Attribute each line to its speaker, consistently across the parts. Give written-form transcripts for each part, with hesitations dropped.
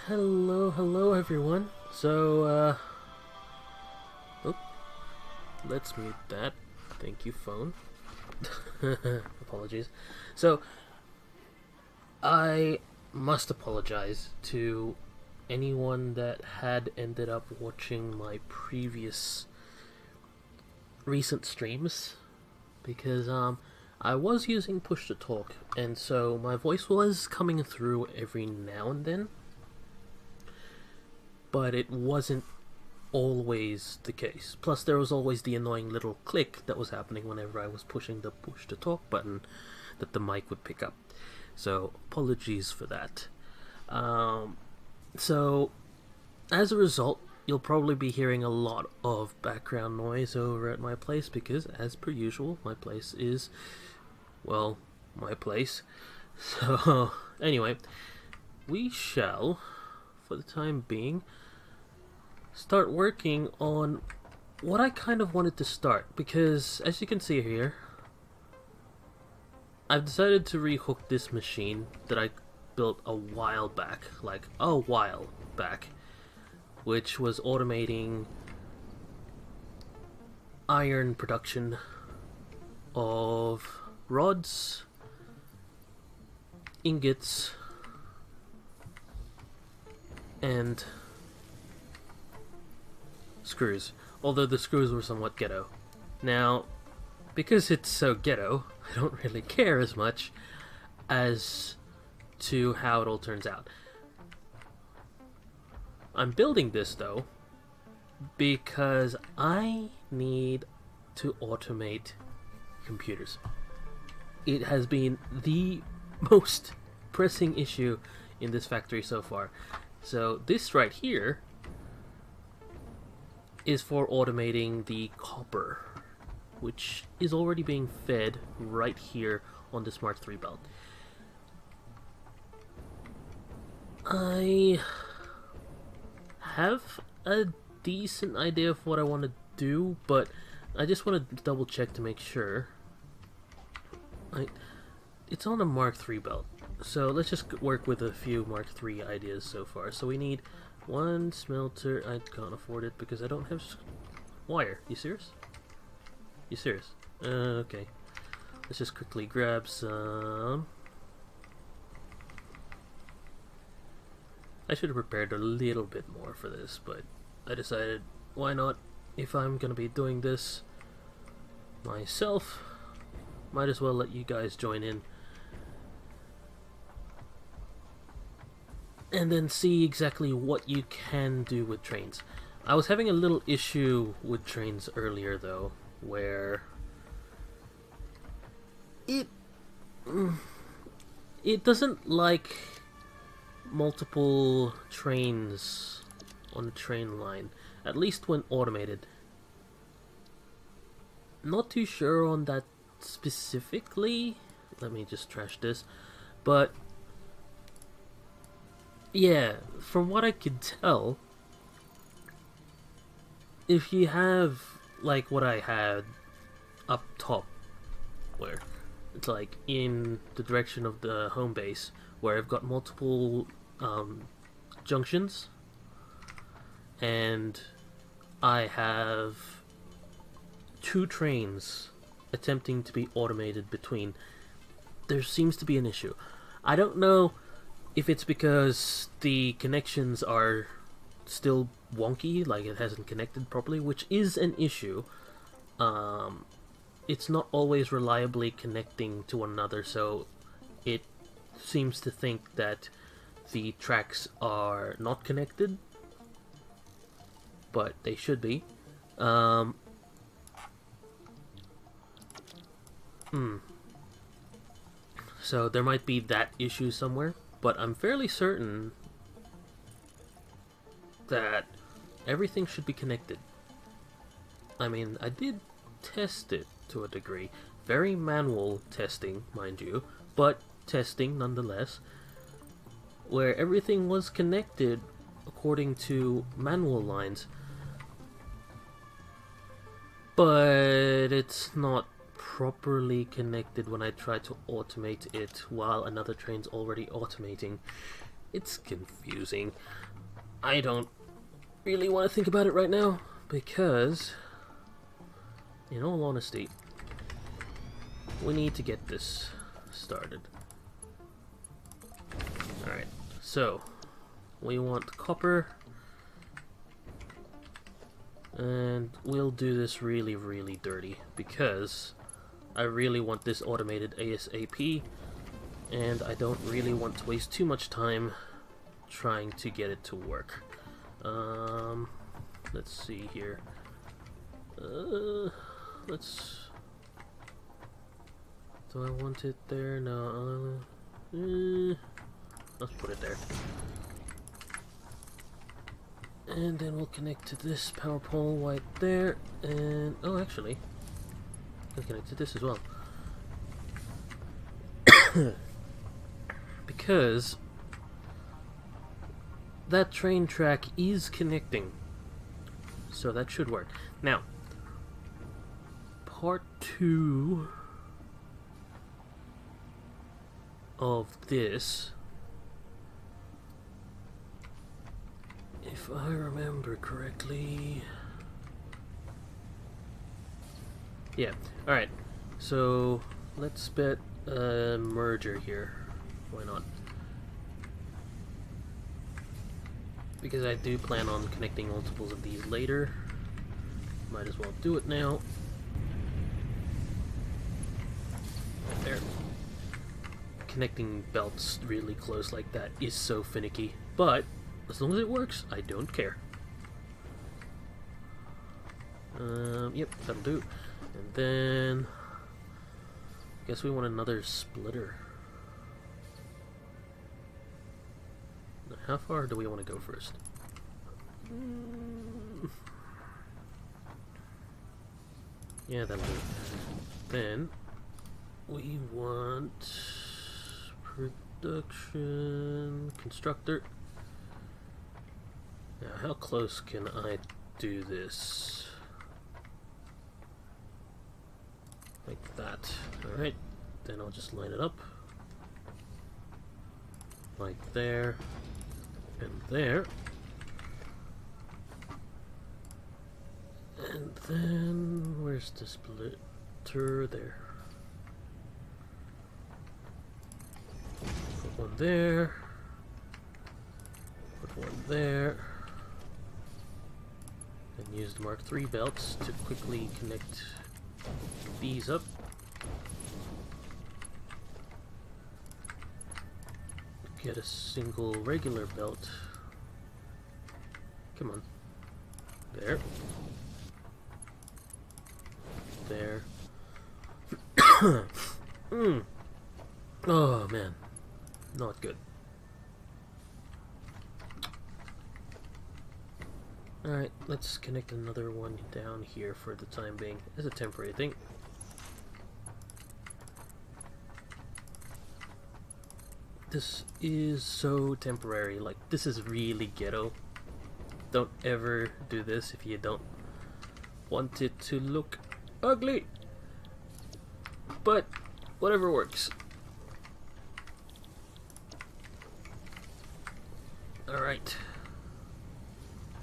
Speaker 1: Hello everyone. Oh, let's mute that. Thank you, phone. Apologies. So, I must apologize to anyone that had ended up watching my previous recent streams because I was using push to talk, and so my voice was coming through every now and then, but it wasn't always the case. Plus, there was always the annoying little click that was happening whenever I was pushing the push to talk button that the mic would pick up. So, apologies for that. So, as a result, you'll probably be hearing a lot of background noise over at my place because, as per usual, my place is, well, my place. So, anyway, we shall, for the time being, start working on what I kind of wanted to start, because as you can see here, I've decided to rehook this machine that I built a while back, which was automating iron production of rods, ingots, and screws, although the screws were somewhat ghetto. Now, because it's so ghetto, I don't really care as much as to how it all turns out. I'm building this, though, because I need to automate computers. It has been the most pressing issue in this factory so far. So this right here is for automating the copper, which is already being fed right here on the Smart 3 belt. I have a decent idea of what I want to do, but I just want to double check to make sure. It's on a Mark 3 belt, so let's just work with a few Mark 3 ideas so far. So we need one smelter. I can't afford it because I don't have wire. You serious? You serious? Okay. Let's just quickly grab some. I should have prepared a little bit more for this, but I decided, why not? If I'm gonna be doing this myself, might as well let you guys join in. And then see exactly what you can do with trains. I was having a little issue with trains earlier, though, where it doesn't like multiple trains on a train line, at least when automated. Not too sure on that specifically. Let me just trash this, but yeah, from what I could tell, if you have like what I had up top, where it's like in the direction of the home base, where I've got multiple junctions, and I have two trains attempting to be automated between, there seems to be an issue. I don't know if it's because the connections are still wonky, like it hasn't connected properly, which is an issue. It's not always reliably connecting to one another, so it seems to think that the tracks are not connected, but they should be. So there might be that issue somewhere, but I'm fairly certain that everything should be connected. I mean, I did test it to a degree. Very manual testing, mind you, but testing nonetheless, where everything was connected according to manual lines. But it's not properly connected when I try to automate it while another train's already automating. It's confusing. I don't really want to think about it right now because, in all honesty, we need to get this started. Alright, so we want copper, and we'll do this really, really dirty because I really want this automated ASAP, and I don't really want to waste too much time trying to get it to work. Let's see here. Let's... Do I want it there? No. Let's put it there. And then we'll connect to this power pole right there. And... oh, actually, I'll connect to this as well. Because that train track is connecting. So that should work. Now, part 2 of this, if I remember correctly, yeah, alright, so let's bet a merger here. Why not? Because I do plan on connecting multiples of these later. Might as well do it now. There. Connecting belts really close like that is so finicky. But, as long as it works, I don't care. Yep, that'll do. And then... guess we want another splitter. How far do we want to go first? Yeah, that'll do. Then we want production constructor. Now, how close can I do this? Like that. Alright, then I'll just line it up. Like there. And there. And then, where's the splitter? There. Put one there. Put one there. And use the Mark III belts to quickly connect these up. Get a single regular belt. Come on. There. There. Oh man. Not good. Alright, let's connect another one down here for the time being as a temporary thing. This is so temporary, like this is really ghetto. Don't ever do this if you don't want it to look ugly. But whatever works. Alright.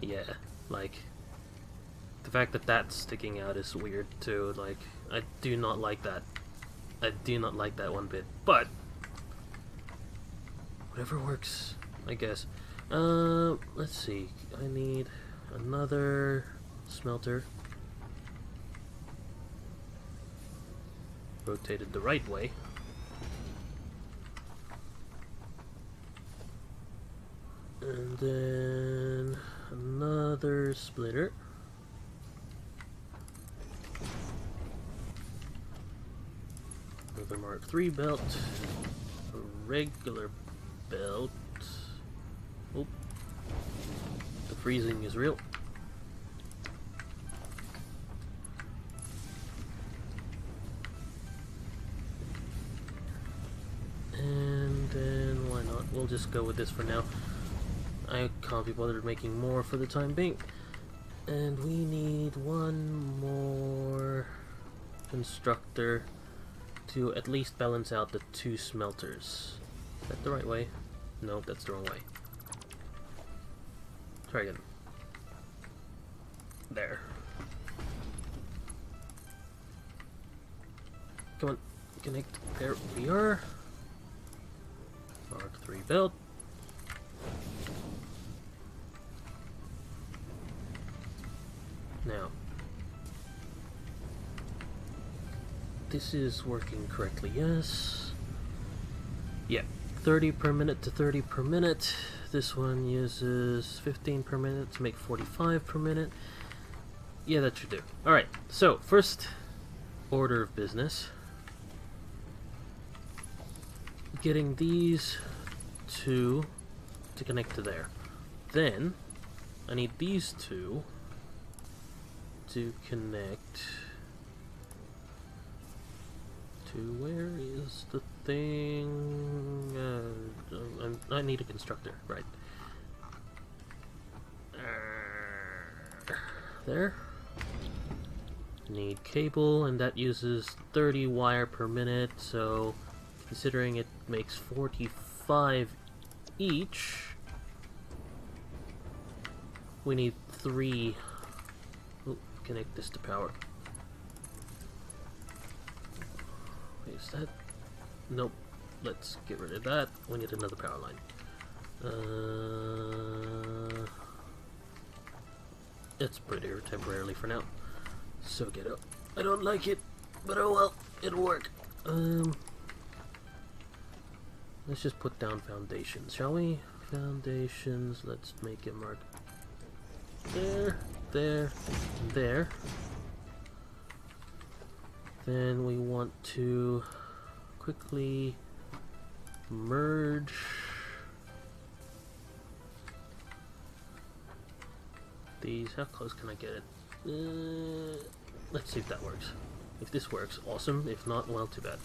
Speaker 1: Yeah, like the fact that that's sticking out is weird too. Like, I do not like that. I do not like that one bit. But whatever works, I guess. Let's see. I need another smelter. Rotated the right way. And then another splitter. Another Mark III belt. A regular belt. Oh, the freezing is real. And then why not? We'll just go with this for now. I can't be bothered making more for the time being. And we need one more constructor to at least balance out the two smelters. Is that the right way? No, that's the wrong way. Try again. There. Come on, connect. There we are. Mark 3 belt. Now, this is working correctly, yes. Yeah, 30 per minute to 30 per minute. This one uses 15 per minute to make 45 per minute. Yeah, that should do. Alright, so first order of business. Getting these two to connect to there. Then, I need these two to connect to where is the thing? I need a constructor, right? There. Need cable, and that uses 30 wire per minute, so considering it makes 45 each, we need 3. Ooh, connect this to power. Wait, is that? Nope. Let's get rid of that. We need another power line. It's prettier temporarily for now. So get up. I don't like it, but oh well, it'll work. Let's just put down foundations, shall we? Foundations, let's make it mark there, there, and there. Then we want to quickly merge these. How close can I get it? Let's see if that works. If this works, awesome. If not, well, too bad.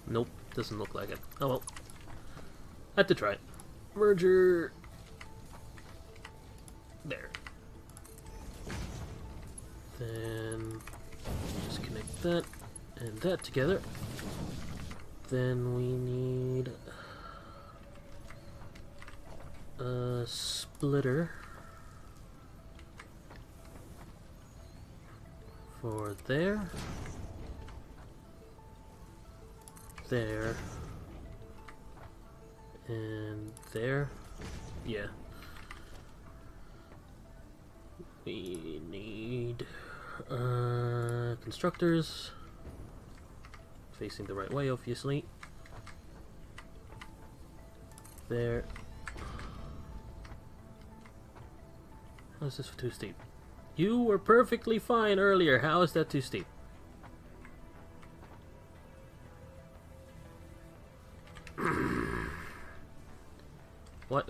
Speaker 1: Nope, doesn't look like it. Oh well. Had to try it. Merger. There. Then just connect that and that together. Then we need a splitter for there. There and there. Yeah. We need constructors facing the right way, obviously. There. How is this too steep? You were perfectly fine earlier. How is that too steep? What?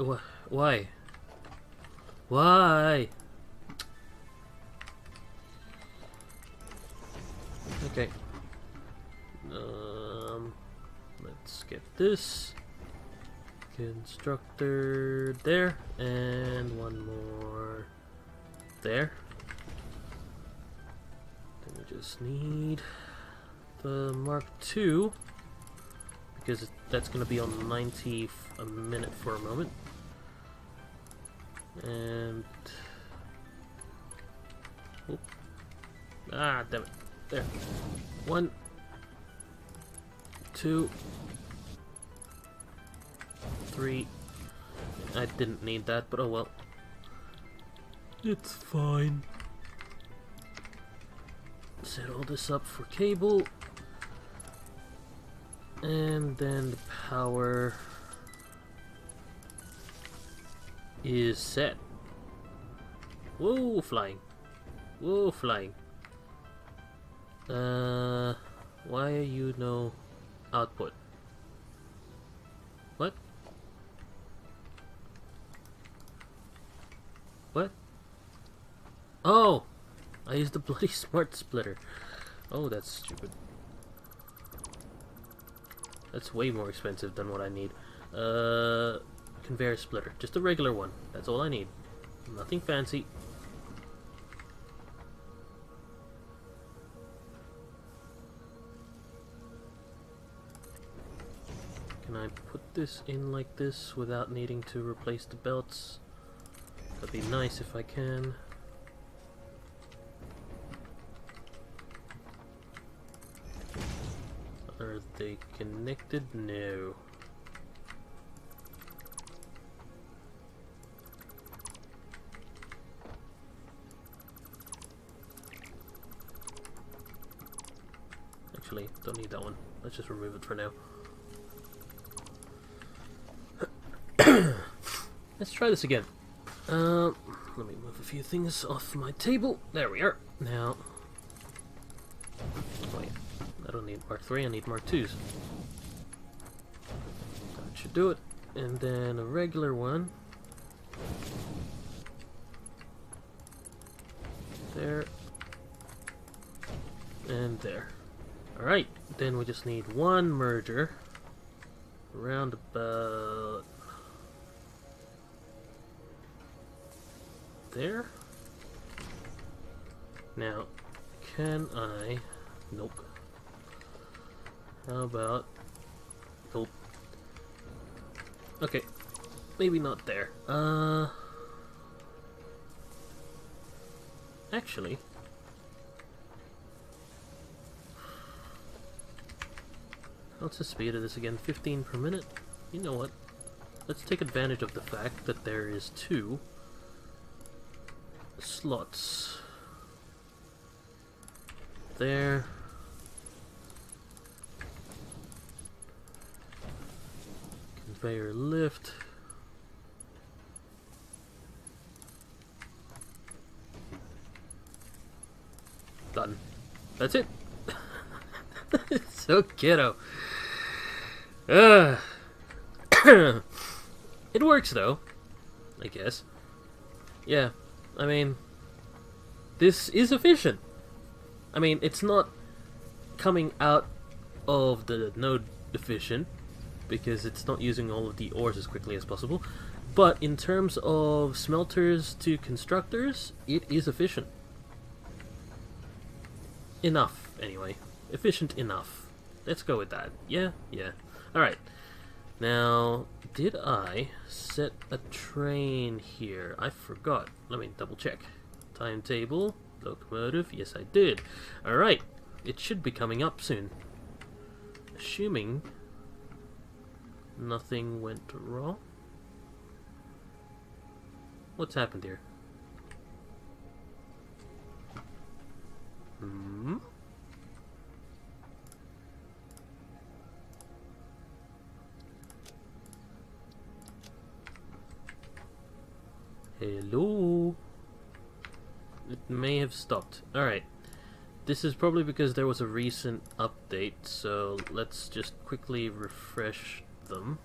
Speaker 1: Why? Why? Okay. Let's get this constructor there, and one more there. Then we just need the Mark II, because that's going to be on 90 a minute for a moment. And oop. Ah, damn it. There. 1, 2, 3. I didn't need that, but oh well. It's fine. Set all this up for cable. And then the power is set. Whoa, flying. Whoa, flying. Why are you no output? What? What? Oh! I used the bloody smart splitter. Oh, that's stupid. That's way more expensive than what I need. conveyor splitter. Just a regular one. That's all I need. Nothing fancy. Can I put this in like this without needing to replace the belts? That'd be nice if I can. Are they connected? No. Actually, don't need that one. Let's just remove it for now. Let's try this again. Let me move a few things off my table. There we are. Now, wait, I don't need Mark 3, I need Mark 2s. That should do it. And then a regular one. There. And there. Alright, then we just need one merger. Around about there. Now, can I... Nope. How about... Nope. Okay, maybe not there. Actually... What's the speed of this again? 15 per minute? You know what? Let's take advantage of the fact that there is 2 slots. There. Conveyor lift. Done. That's it. It's so ghetto. It works though, I guess. Yeah, I mean, this is efficient. I mean, it's not coming out of the node efficient, because it's not using all of the ores as quickly as possible, but in terms of smelters to constructors, it is efficient. Enough, anyway. Efficient enough. Let's go with that. Yeah? Yeah. Alright. Now, did I set a train here? I forgot. Let me double check. Timetable, locomotive, yes I did. Alright. It should be coming up soon. Assuming nothing went wrong. What's happened here? Hmm? Hello? It may have stopped. Alright. This is probably because there was a recent update, so let's just quickly refresh them.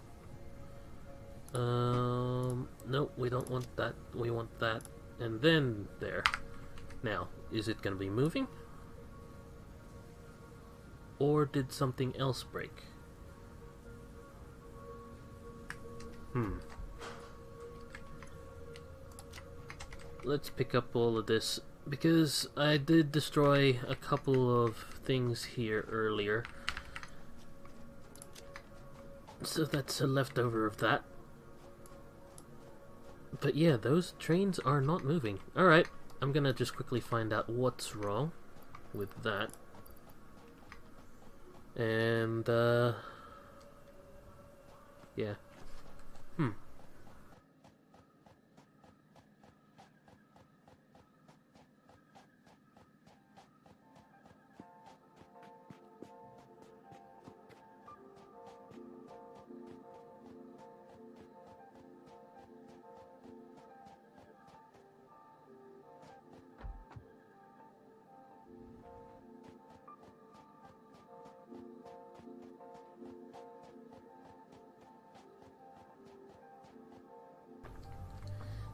Speaker 1: No, we don't want that. We want that. And then there. Now, is it going to be moving? Or did something else break? Let's pick up all of this, because I did destroy a couple of things here earlier. So that's a leftover of that. But yeah, those trains are not moving. Alright, I'm gonna just quickly find out what's wrong with that. And, yeah.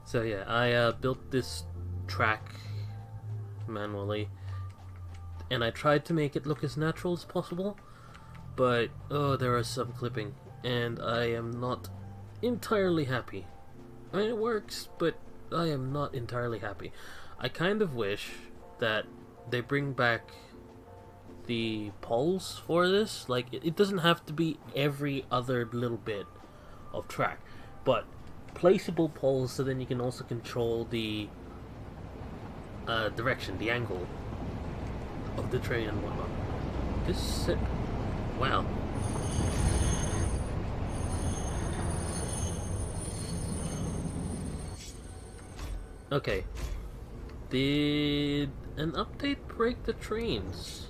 Speaker 1: So yeah, I built this track manually, and I tried to make it look as natural as possible, but oh, there was some clipping, and I am not entirely happy. I mean, it works, but I am not entirely happy. I kind of wish that they bring back the poles for this. Like, it doesn't have to be every other little bit of track, but placeable poles so then you can also control the direction, the angle of the train and whatnot. Wow. Okay. Did an update break the trains?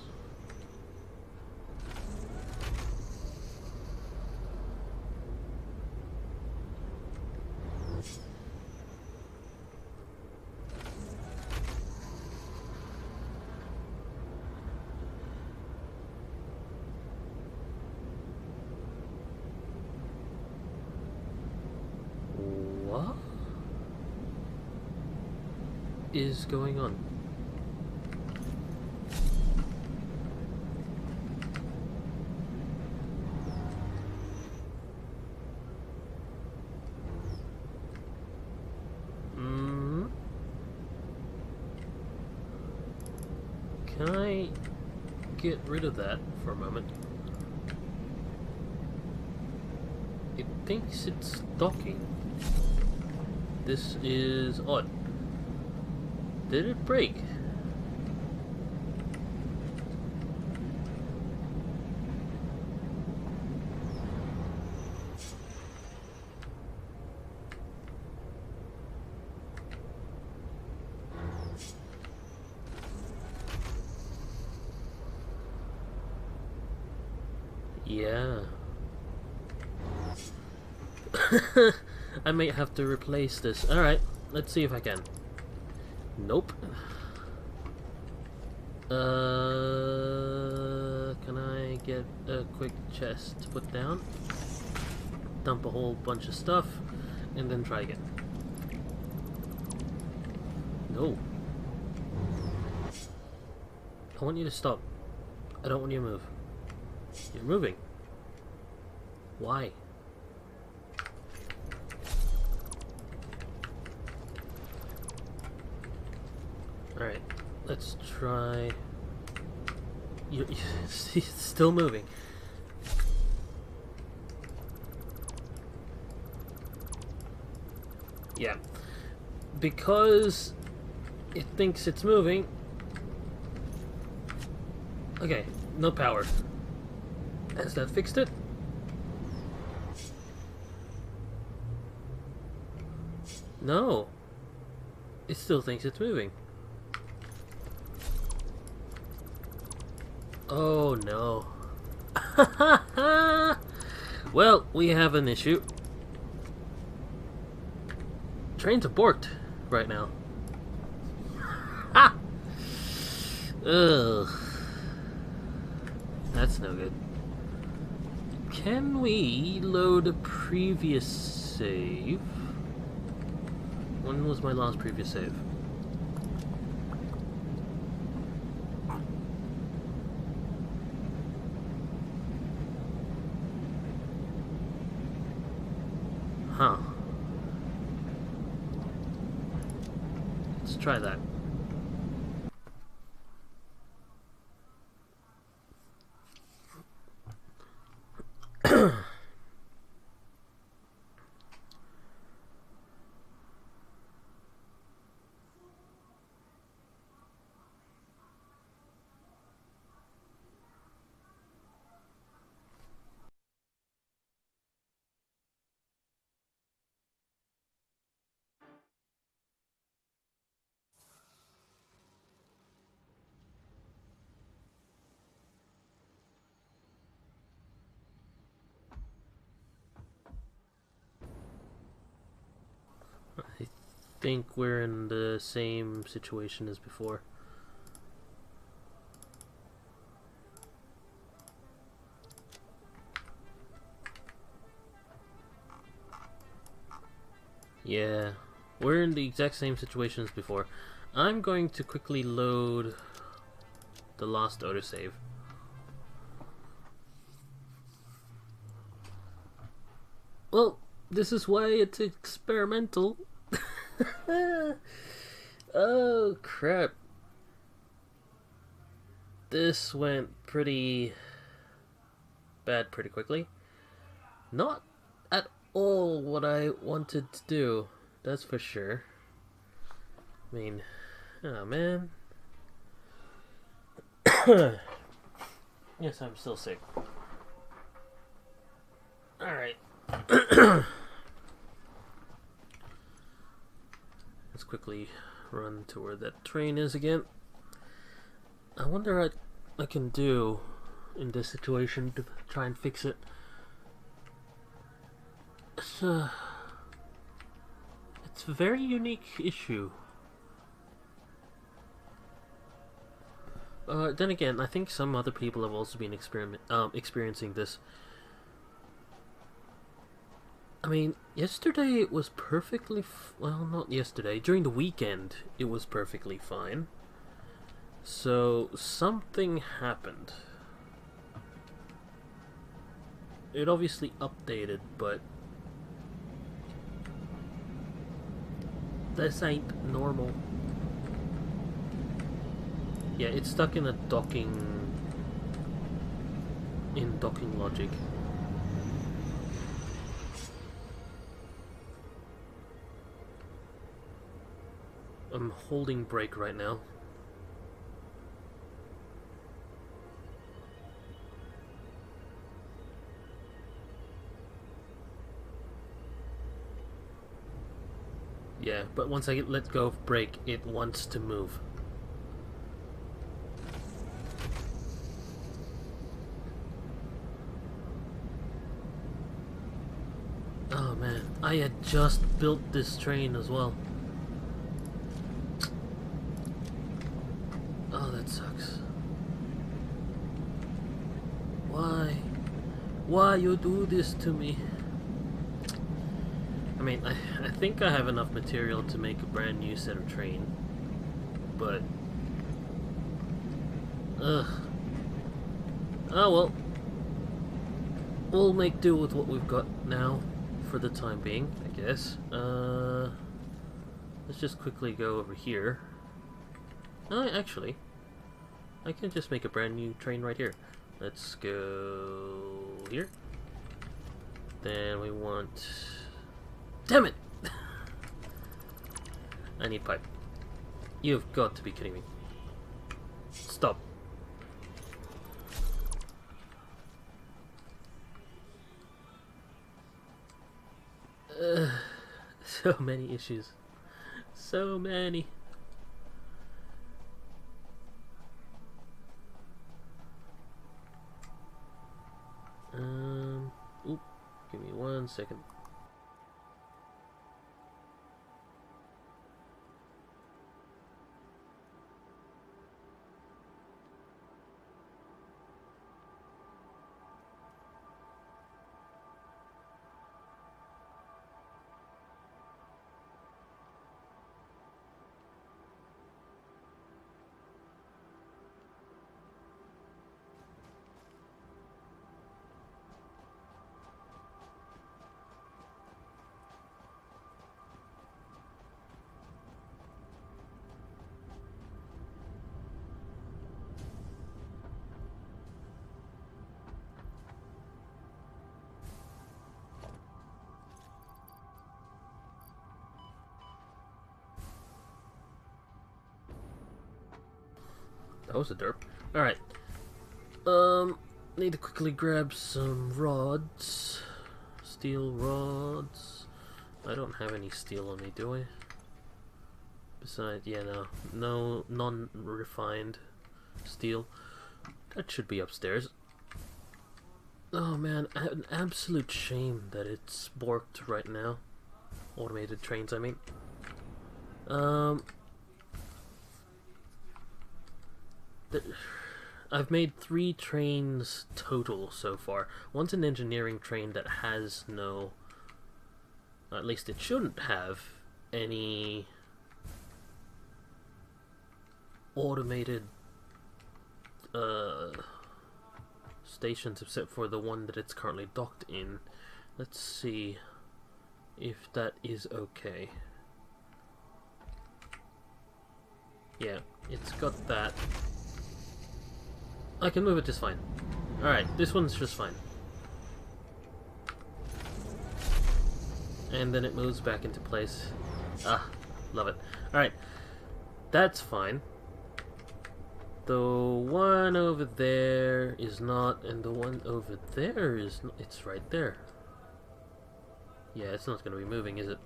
Speaker 1: What is going on? Can I get rid of that for a moment? It thinks it's docking. This is odd. Did it break? Yeah. I might have to replace this. Alright, let's see if I can. Nope. Can I get a quick chest to put down? Dump a whole bunch of stuff, and then try again. No. I want you to stop. I don't want you to move. You're moving. Why? Alright, let's try... You're still moving. Yeah. Because it thinks it's moving. Okay, no power. Has that fixed it? No. It still thinks it's moving. Oh no. Well, we have an issue. Trains are borked right now. Ha! Ugh. That's no good. Can we load a previous save? When was my last previous save? Huh. Let's try that. I think we're in the same situation as before. Yeah, we're in the exact same situation as before. I'm going to quickly load the last autosave. Well, This is why it's experimental. Oh crap. This went pretty bad pretty quickly. Not at all what I wanted to do, that's for sure. I mean, oh man. Yes, I'm still sick. Alright. Let's quickly run to where that train is again. I wonder what I can do in this situation to try and fix it. It's a very unique issue. Then again, I think some other people have also been experiencing this. I mean, yesterday it was perfectly well, not yesterday. During the weekend, it was perfectly fine. So, something happened. It obviously updated, but this ain't normal. Yeah, it's stuck in a docking logic. I'm holding brake right now. Yeah, but once I let go of brake, it wants to move. Oh man, I had just built this train as well. Oh, that sucks. Why? Why you do this to me? I mean, I think I have enough material to make a brand new set of train. But... ugh. Oh well. We'll make do with what we've got now. For the time being, I guess. Let's just quickly go over here. Actually, I can just make a brand new train right here. Let's go here. Then we want... damn it! I need pipe. You've got to be kidding me. Stop. So many issues. So many. Oop, give me 1 second. That was a derp. Alright. Need to quickly grab some rods. Steel rods. I don't have any steel on me, do I? Besides, yeah, no non-refined steel. That should be upstairs. Oh man, an absolute shame that it's borked right now. Automated trains, I mean. I've made 3 trains total so far. One's an engineering train that has no... at least it shouldn't have any automated stations except for the one that it's currently docked in. Let's see. if that is okay. Yeah, it's got that. I can move it just fine. Alright, this one's just fine. And then it moves back into place. Ah, love it. Alright, that's fine. The one over there is not, and the one over there is not, it's right there. Yeah, it's not going to be moving, is it?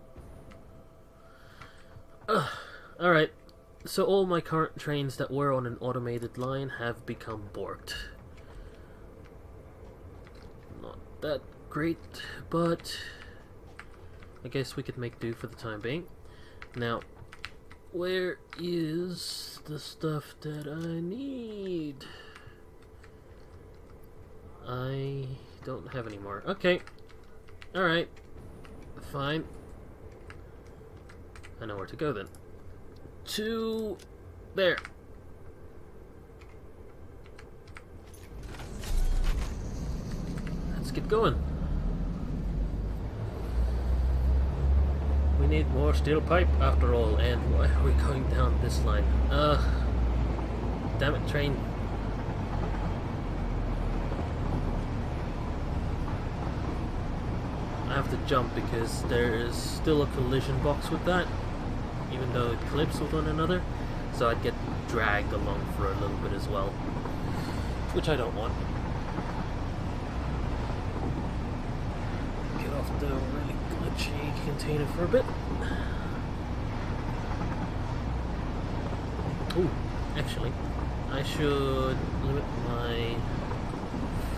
Speaker 1: Alright, so all my current trains that were on an automated line have become borked. Not that great, but I guess we could make do for the time being. Now, where is the stuff that I need? I don't have any more. Okay. Alright. Fine. I know where to go then. To there. Let's get going. We need more steel pipe after all, and why are we going down this line? Damn it, train. I have to jump because there is still a collision box with that, even though it clips with one another, so I'd get dragged along for a little bit as well, which I don't want. Get off the really glitchy container for a bit. Ooh, actually, I should limit my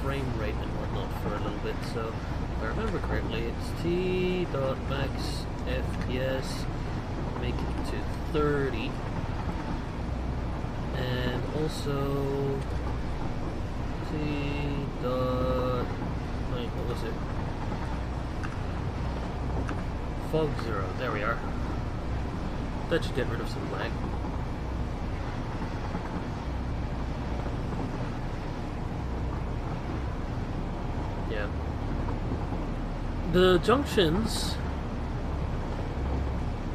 Speaker 1: frame rate and whatnot for a little bit, so if I remember correctly, it's t.max FPS, make it to 30, and also t. Wait, what was it? Fog 0, there we are. That should get rid of some lag. Yeah. The junctions,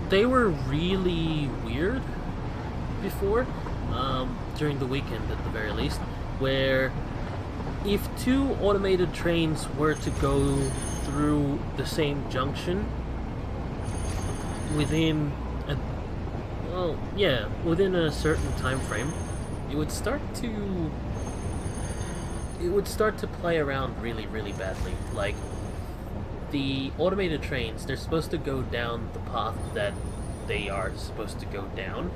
Speaker 1: they were really weird before, during the weekend at the very least, where if two automated trains were to go through the same junction within a, well, yeah, within a certain time frame, it would start to play around really, really badly. Like, the automated trains, they're supposed to go down the path that they are supposed to go down,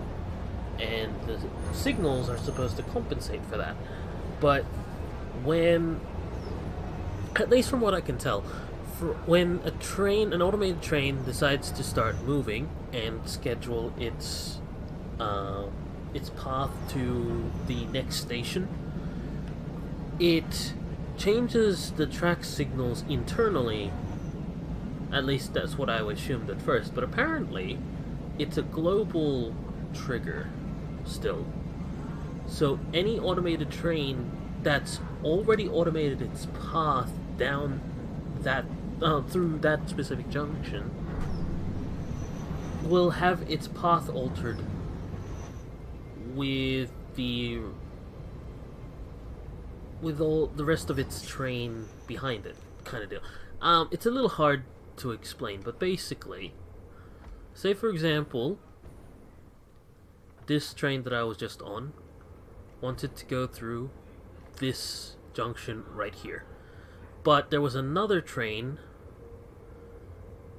Speaker 1: and the signals are supposed to compensate for that. But when, at least from what I can tell, when an automated train decides to start moving and schedule its path to the next station, it changes the track signals internally. At least that's what I assumed at first, but apparently it's a global trigger still. So any automated train that's already automated its path down that through that specific junction will have its path altered with all the rest of its train behind it, kind of deal. It's a little hard to explain, but basically, say for example, this train that I was just on wanted to go through this junction right here, but there was another train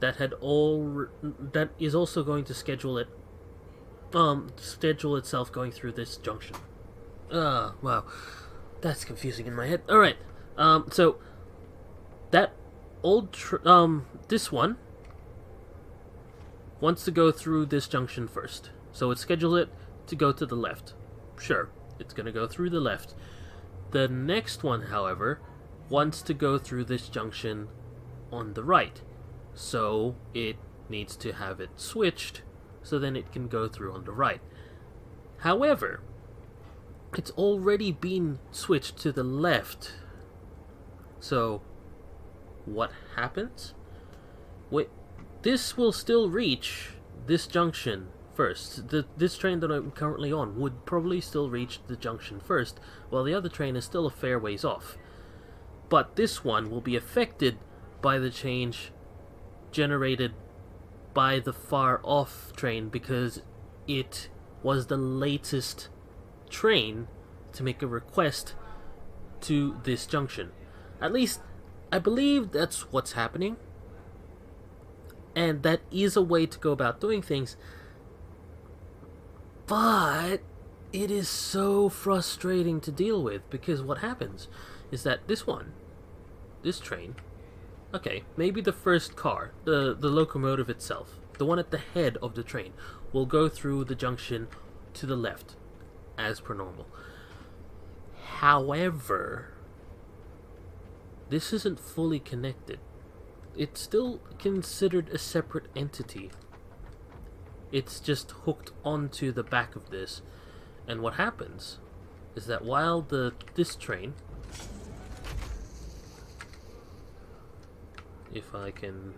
Speaker 1: that that is also going to schedule itself going through this junction. Wow, that's confusing in my head. All right, so that this one wants to go through this junction first, so it schedules it to go to the left. Sure, it's going to go through the left. The next one, however, wants to go through this junction on the right, so it needs to have it switched so then it can go through on the right. However, it's already been switched to the left, so what happens? this will still reach this junction first. This train that I'm currently on would probably still reach the junction first, while the other train is still a fair ways off. But this one will be affected by the change generated by the far off train because it was the latest train to make a request to this junction. At least, I believe that's what's happening. And that is a way to go about doing things. But it is so frustrating to deal with because what happens is that this train, okay, maybe the first car, the locomotive itself, the one at the head of the train, will go through the junction to the left, as per normal. However, this isn't fully connected. It's still considered a separate entity. It's just hooked onto the back of this. And what happens is that while this train, if I can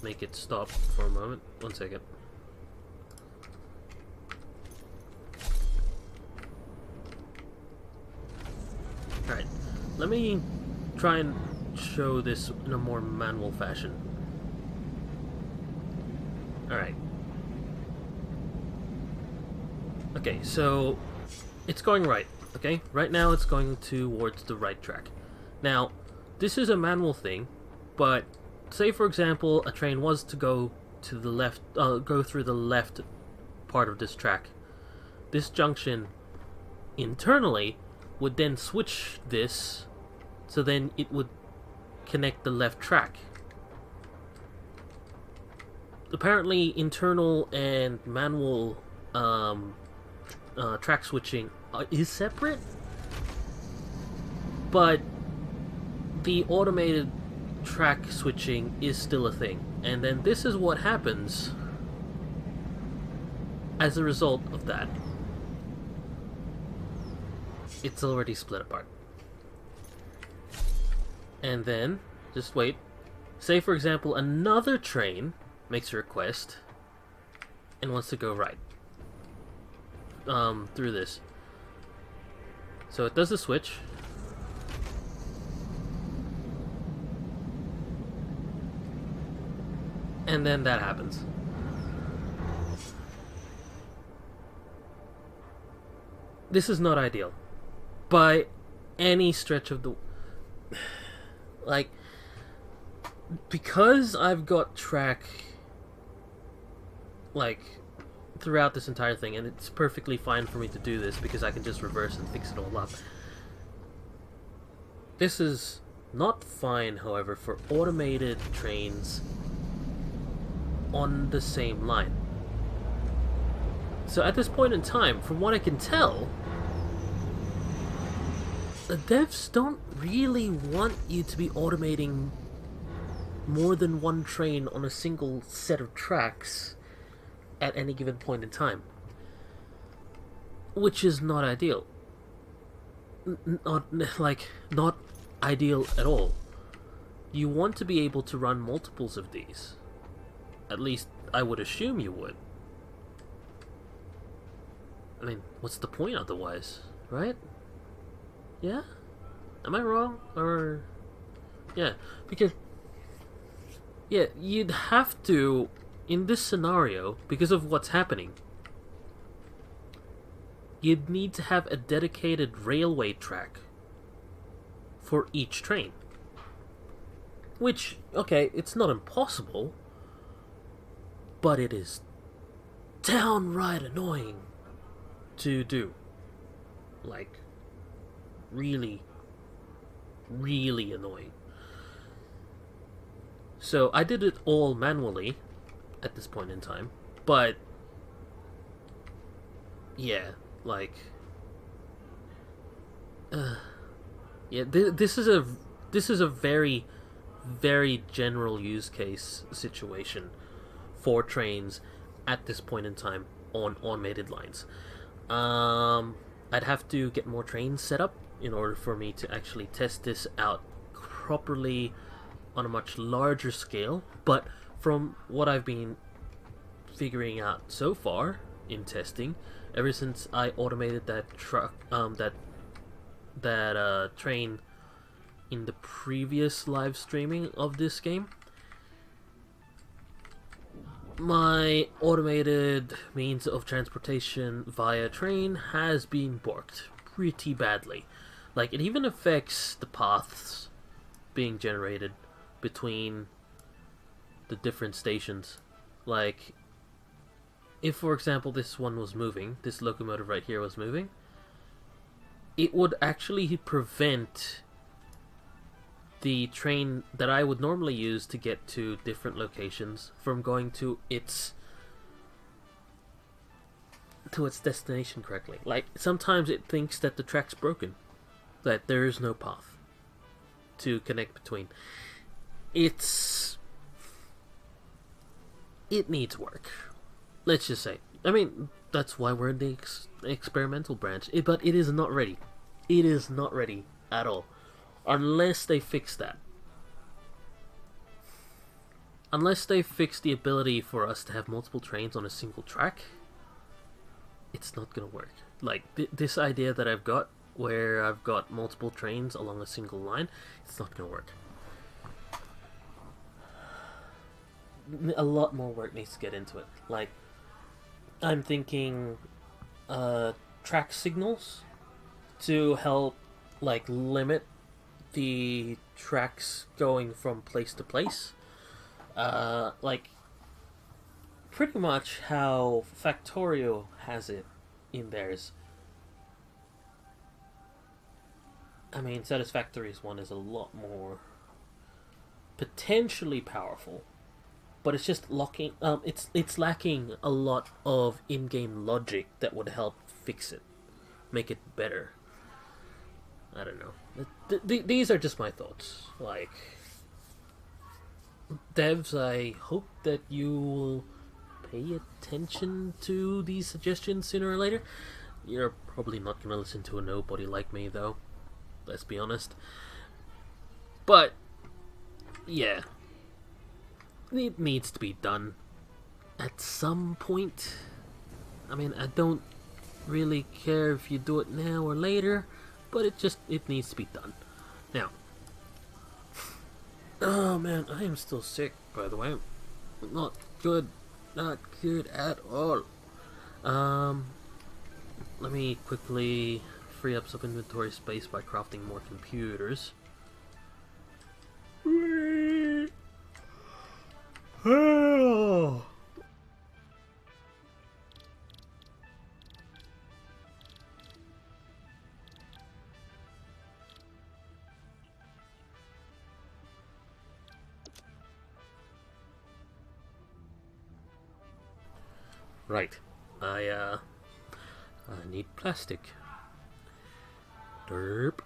Speaker 1: make it stop for a moment, 1 second. Alright, let me try and show this in a more manual fashion. Alright. Okay, so it's going right, okay? Right now it's going towards the right track. Now, this is a manual thing, but say for example a train was to go to the left, go through the left part of this track. This junction internally would then switch this, so then it would connect the left track. Apparently internal and manual track switching is separate, but the automated track switching is still a thing. And then this is what happens as a result of that. It's already split apart. And then, just wait. Say for example another train makes a request and wants to go right through this. So it does the switch. And then that happens. This is not ideal by any stretch of the... Like, because I've got track, like, throughout this entire thing, and it's perfectly fine for me to do this because I can just reverse and fix it all up. This is not fine, however, for automated trains on the same line. So at this point in time, from what I can tell, the devs don't really want you to be automating more than one train on a single set of tracks at any given point in time, which is not ideal. Not ideal at all. You want to be able to run multiples of these. At least I would assume you would. I mean, what's the point otherwise, right? Yeah? Am I wrong? Or... yeah, because... yeah, you'd have to, in this scenario, because of what's happening, you'd need to have a dedicated railway track for each train. Which, okay, it's not impossible, but it is downright annoying to do. Like, really, really annoying. So I did it all manually at this point in time, but yeah, like, yeah, this is a very, very general use case situation for trains at this point in time on automated lines. I'd have to get more trains set up in order for me to actually test this out properly on a much larger scale, but from what I've been figuring out so far in testing, ever since I automated that train in the previous live streaming of this game, my automated means of transportation via train has been borked pretty badly. Like, it even affects the paths being generated between the different stations. Like, if, for example, this one was moving, this locomotive right here was moving, it would actually prevent the train that I would normally use to get to different locations from going to its destination correctly. Like, sometimes it thinks that the track's broken, that there is no path to connect between. It needs work. Let's just say. I mean, that's why we're in the experimental branch. But it is not ready. It is not ready at all. Unless they fix that. Unless they fix the ability for us to have multiple trains on a single track, it's not gonna work. Like, this idea that I've got, where I've got multiple trains along a single line, it's not gonna work. A lot more work needs to get into it. Like, I'm thinking track signals to help, like, limit the tracks going from place to place. Like, pretty much how Factorio has it in theirs. I mean, Satisfactory's one is a lot more potentially powerful, but it's just locking. It's lacking a lot of in-game logic that would help fix it, make it better. I don't know. These are just my thoughts. Like, devs, I hope that you will pay attention to these suggestions sooner or later. You're probably not gonna listen to a nobody like me, though. Let's be honest. But yeah, it needs to be done at some point. I mean, I don't really care if you do it now or later, but it needs to be done. Now, oh man, I am still sick, by the way. Not good. Not good at all. Let me quickly free up some inventory space by crafting more computers. Right. I need plastic. Derp.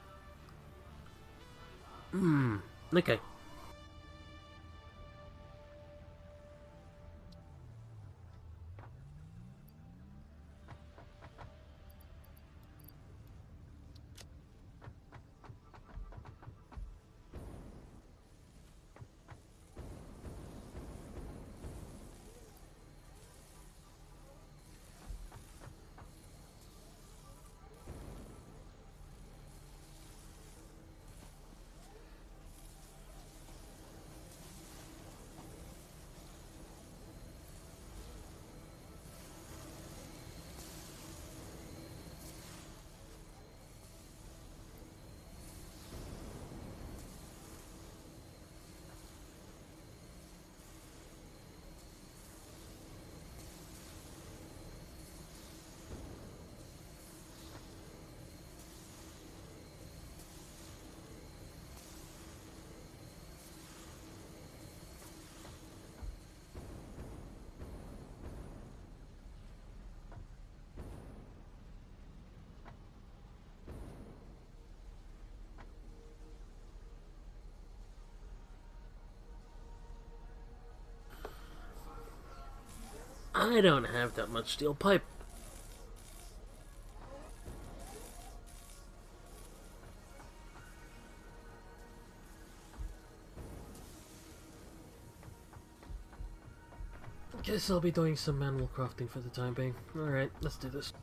Speaker 1: Okay. I don't have that much steel pipe. Guess I'll be doing some manual crafting for the time being. Alright, let's do this.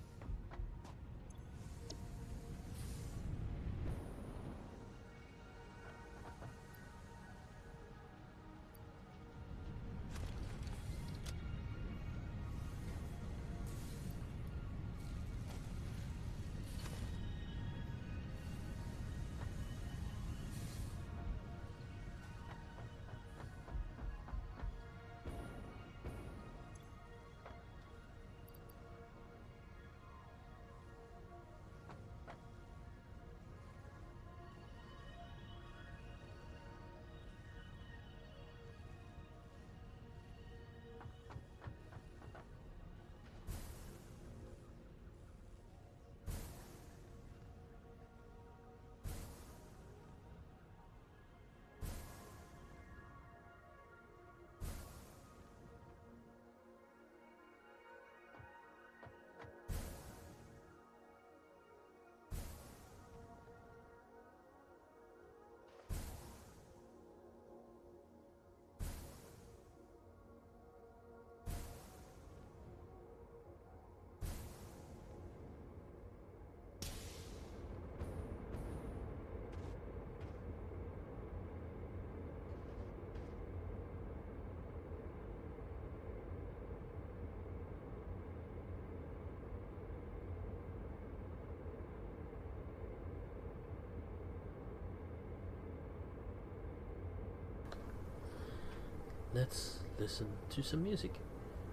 Speaker 1: Let's listen to some music.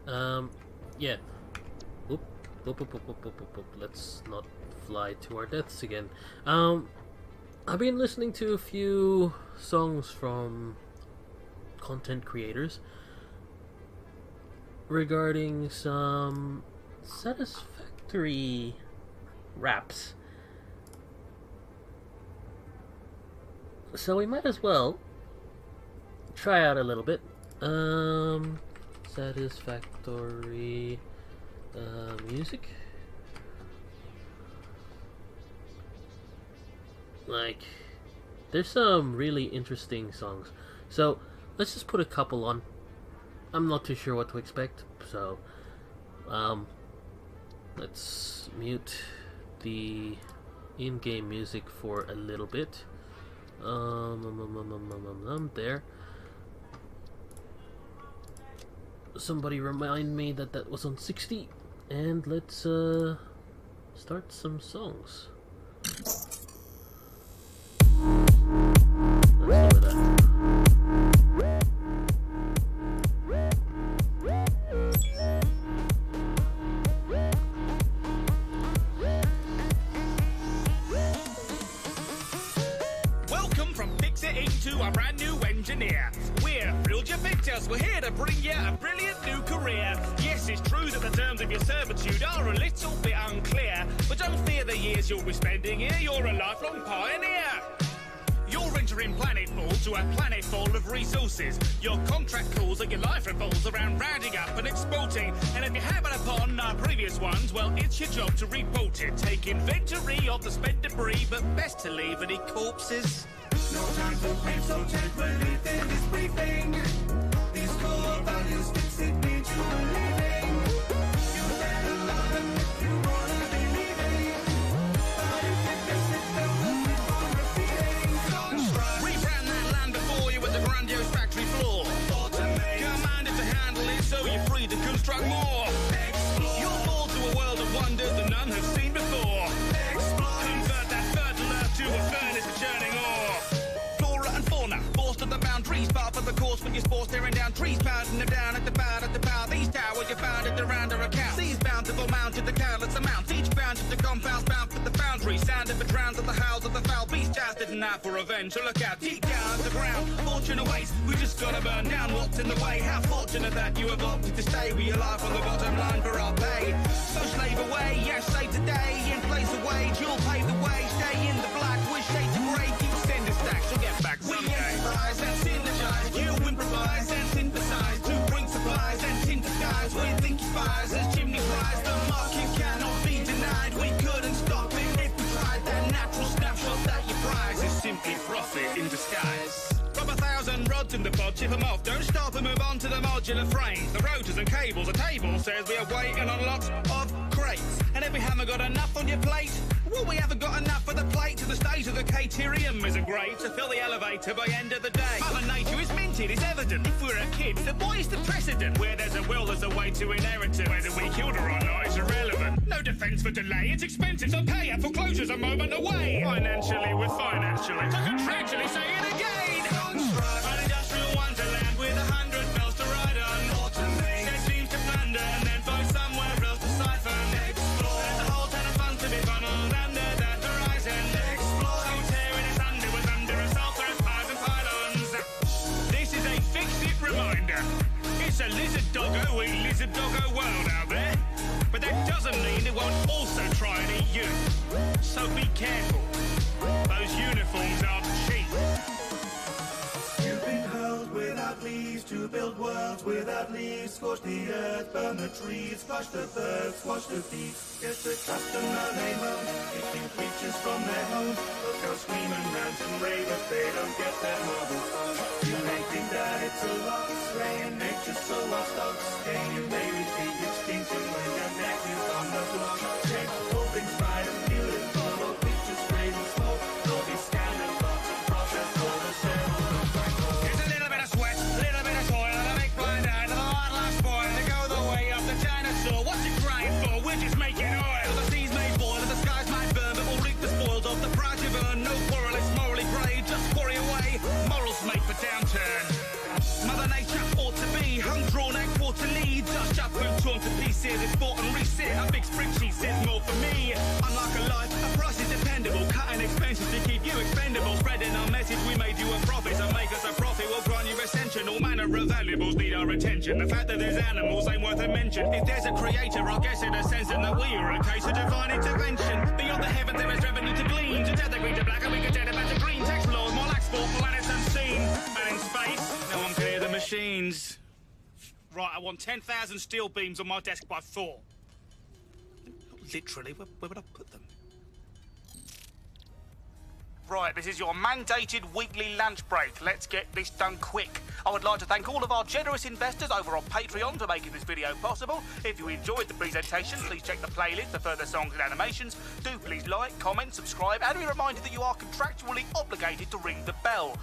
Speaker 1: Yeah. Oop. Let's not fly to our deaths again. I've been listening to a few songs from content creators regarding some Satisfactory raps. So we might as well try out a little bit. Satisfactory music. Like, there's some really interesting songs. So let's just put a couple on. I'm not too sure what to expect, so let's mute the in-game music for a little bit. There. Somebody remind me that that was on 60, and let's start some songs. Let's do that.
Speaker 2: Welcome from Fix-It to our brand new engineer. We're Thrilled You Picked Us. We're here to bring you a brilliant new career. Yes, it's true that the terms of your servitude are a little bit unclear, but don't fear the years you'll be spending here. You're a lifelong pioneer. You're entering planetfall to a planet full of resources. Your contract calls and your life revolves around rounding up and exporting. And if you happen upon our previous ones, well, it's your job to report it. Take inventory of the spent debris, but best to leave any corpses.
Speaker 3: No time for claims, so take belief in this briefing. These core values fix it into a living. You better love them if you wanna be leaving. But if you miss it, then we'll keep on repeating. Construct.
Speaker 2: Rebrand that land before you with the grandiose factory floor.
Speaker 3: Automate.
Speaker 2: Commanded to handle it so you're free to construct more.
Speaker 3: Explore.
Speaker 2: You're born to a world of wonders that none have seen before.
Speaker 3: Explore.
Speaker 2: Convert that fertile earth to a furnace for churning ore. Flora and fauna, forced to the boundaries, part of the course when you're sports tearing down trees, pounding them down at the bow. These towers you founded around our account. These bountiful mounted the countless amounts, each bounded the compounds bound for the boundary. Sounded the drowns of the howls of the foul beast, jousted and out for revenge. So look out, deep down underground, fortune awaits. We just gotta burn down what's in the way. How fortunate that you have opted to stay with your life on the bottom line for our pay. So slave away, yes, save today, in place of wage, you'll pave the way. Stay in the black, wish shades of grey, keep sending stacks, you'll get back someday. We improvise and synergize, you improvise and synthesize, to bring supplies and synthesize with inky fires as chimney flies. The market cannot be denied, we couldn't stop it if we tried. That natural snapshot that you prize is simply profit in disguise. From 1,000 rods in the pod, chip them off. Don't stop and move on to the modular frames. The rotors and cables, the table says we are waiting on lots of crates. And if we haven't got enough on your plate, well, we haven't got enough for the plate. To the stage of the caterium isn't great to fill the elevator by end of the day. Mother Nature is minted, it's evident. If we're a kid, then why is the precedent? Where there's a will, there's a way to inherit it. Whether we killed her or not is irrelevant. No defence for delay, it's expensive, so pay out. Foreclosure's a moment away. Financially, we're financially. So contractually, say it again. Construct an industrial wonderland with 100 bells to ride on. Automate. Set teams to plunder and then find somewhere else to siphon. Explore. There's a whole ton of fun to be funneled under that horizon. Explore. So tearing us under was under assault, through pies and pylons. This is a fix-it reminder. It's a lizard doggo eat lizard doggo world out there. But that doesn't mean it won't also try and eat you. So be careful. Those uniforms are cheap.
Speaker 3: You've been hurled without leaves to build worlds without leaves. Scorch the earth, burn the trees, flush the birds, wash the beasts. Get the customer they moan, kicking creatures from their homes. Look how screaming rant and rave if they don't get their mobile phone. You may think that it's a lot, slaying nature so lost dogs. Gaining may repeat extinction when your neck is on the block. Check all things bright and beautiful, or pictures straight and smoke. All these scandal thoughts and process all the shadows.
Speaker 2: It's a little bit of sweat, a little bit of toil, and a big blind eye to the wildlife spoil. They go the way of the dinosaur. What's it crying for? We're just making oil. The seas may boil and the skies might burn, but we'll reap the spoils of the prize you've earned. No quarrel, it's morally grey, just quarry away. Morals make for downturn. Mother Nature ought to be hung, drawn and quarterly. Dust up and torn to pieces. It's bought and reset. A big spreadsheet says more for me. Unlike a life, a price is dependable. Cutting expenses to keep you expendable. Spreading our message, we made you a profit. So make us a profit, we'll grant you ascension. All manner of valuables need our attention. The fact that there's animals ain't worth a mention. If there's a creator, I guess in a sense that we are a case of divine intervention. Beyond the heavens there is revenue to glean. To death agree to black and we can dead about the green. Tax laws, more like sport, planets unseen. And in space, no one can hear the machines. Right, I want 10,000 steel beams on my desk by 4. Literally, where would I put them? Right, this is your mandated weekly lunch break. Let's get this done quick. I would like to thank all of our generous investors over on Patreon for making this video possible. If you enjoyed the presentation, please check the playlist for further songs and animations. Do please like, comment, subscribe, and be reminded that you are contractually obligated to ring the bell.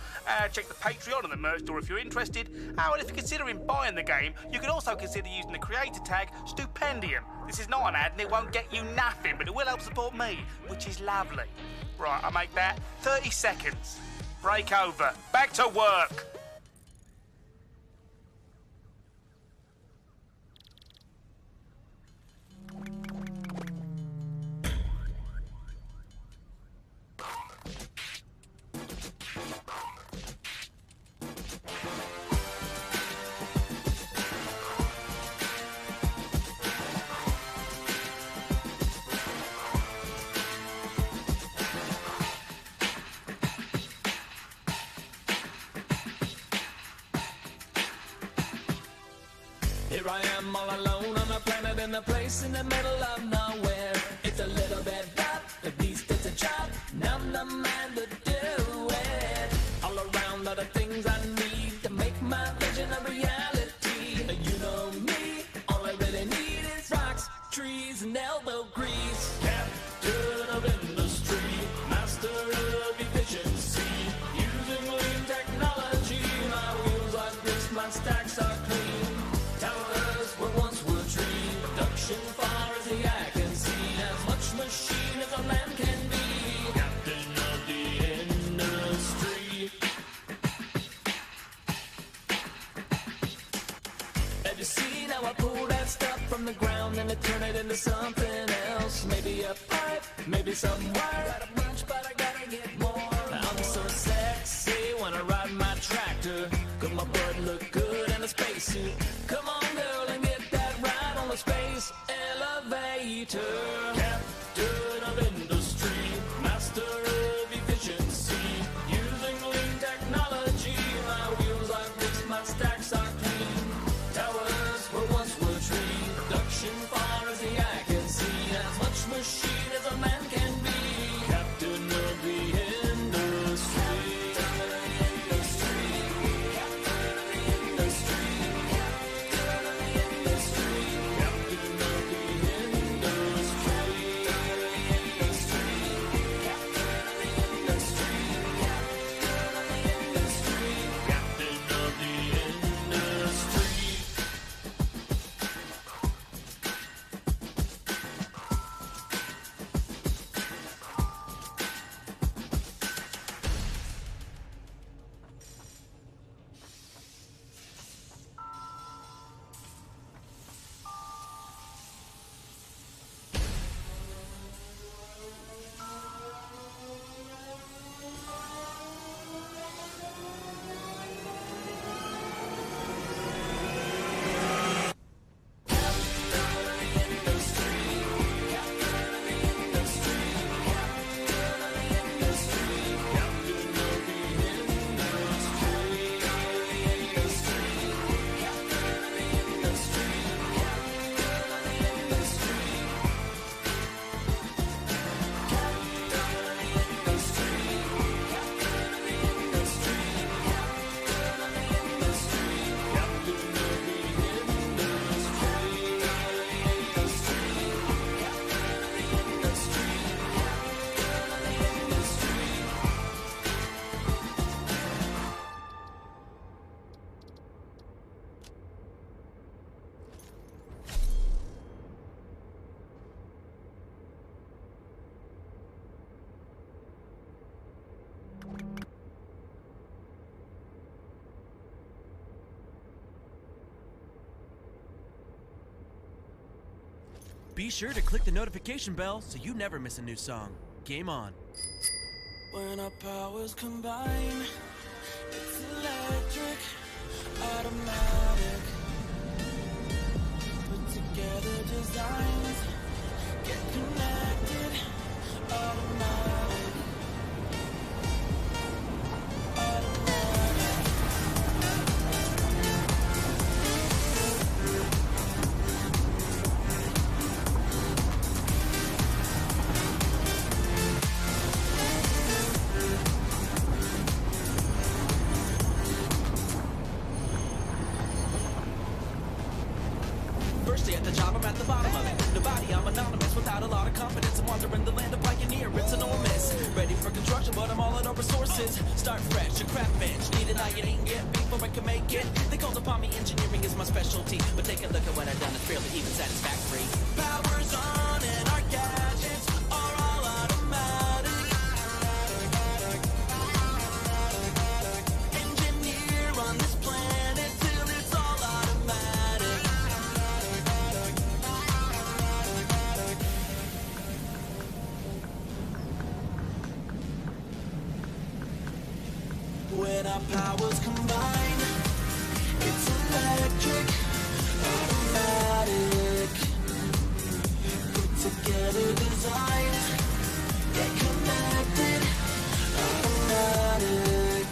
Speaker 2: Check the Patreon and the merch store if you're interested. And if you're considering buying the game, you can also consider using the creator tag Stupendium. This is not an ad and it won't get you nothing, but it will help support me, which is lovely. Right, I'll make that 30 seconds. Break over. Back to work.
Speaker 4: Here I am all alone on a planet in a place in the middle of nowhere. It's a little bit rough, at least it's a job. Now I'm the man to do it. All around are the things I need to make my vision a reality. You know me, all I really need is rocks, trees, and elbow grease. Captain of industry, master of efficiency. Using lean technology, my wheels are greased, my stacks are clean. Towers where once were trees, production far as the eye can see. As much machine as a man can be. Captain of the industry. Have you seen how I pull that stuff from the ground and I turn it into something else? Maybe a pipe, maybe some wire. Got a bunch, but I gotta get more. I'm so sexy when I ride my tractor. Cause my butt look good in a spacesuit. Come on, girl, and get that ride on the space elevator. Captain of industry, master of efficiency. Using lean technology, my wheels are fixed, my stacks are clean. Towers where once were trees, production far as the eye can see. As much machine as a man can be. Captain of the industry. Captain of the industry.
Speaker 5: Be sure to click the notification bell so you never miss a new song. Game on.
Speaker 3: When our powers combine, it's electric, automatic. Put together designs, get connected, automatic.
Speaker 4: First day at the job, I'm at the bottom of it. Nobody, I'm anonymous without a lot of confidence. I'm wandering the land of pioneer, it's enormous. Ready for construction, but I'm all out of resources. Start fresh, a craft bench. Need an iron get before I can make it. They called upon me, engineering is my specialty. But take a look at what I've done, it's fairly even satisfactory.
Speaker 3: Powers on and our gadgets are all automatic. Engineer on this planet till it's all automatic. When our powers combine, it's electric, automatic. Put together designs, get connected, automatic.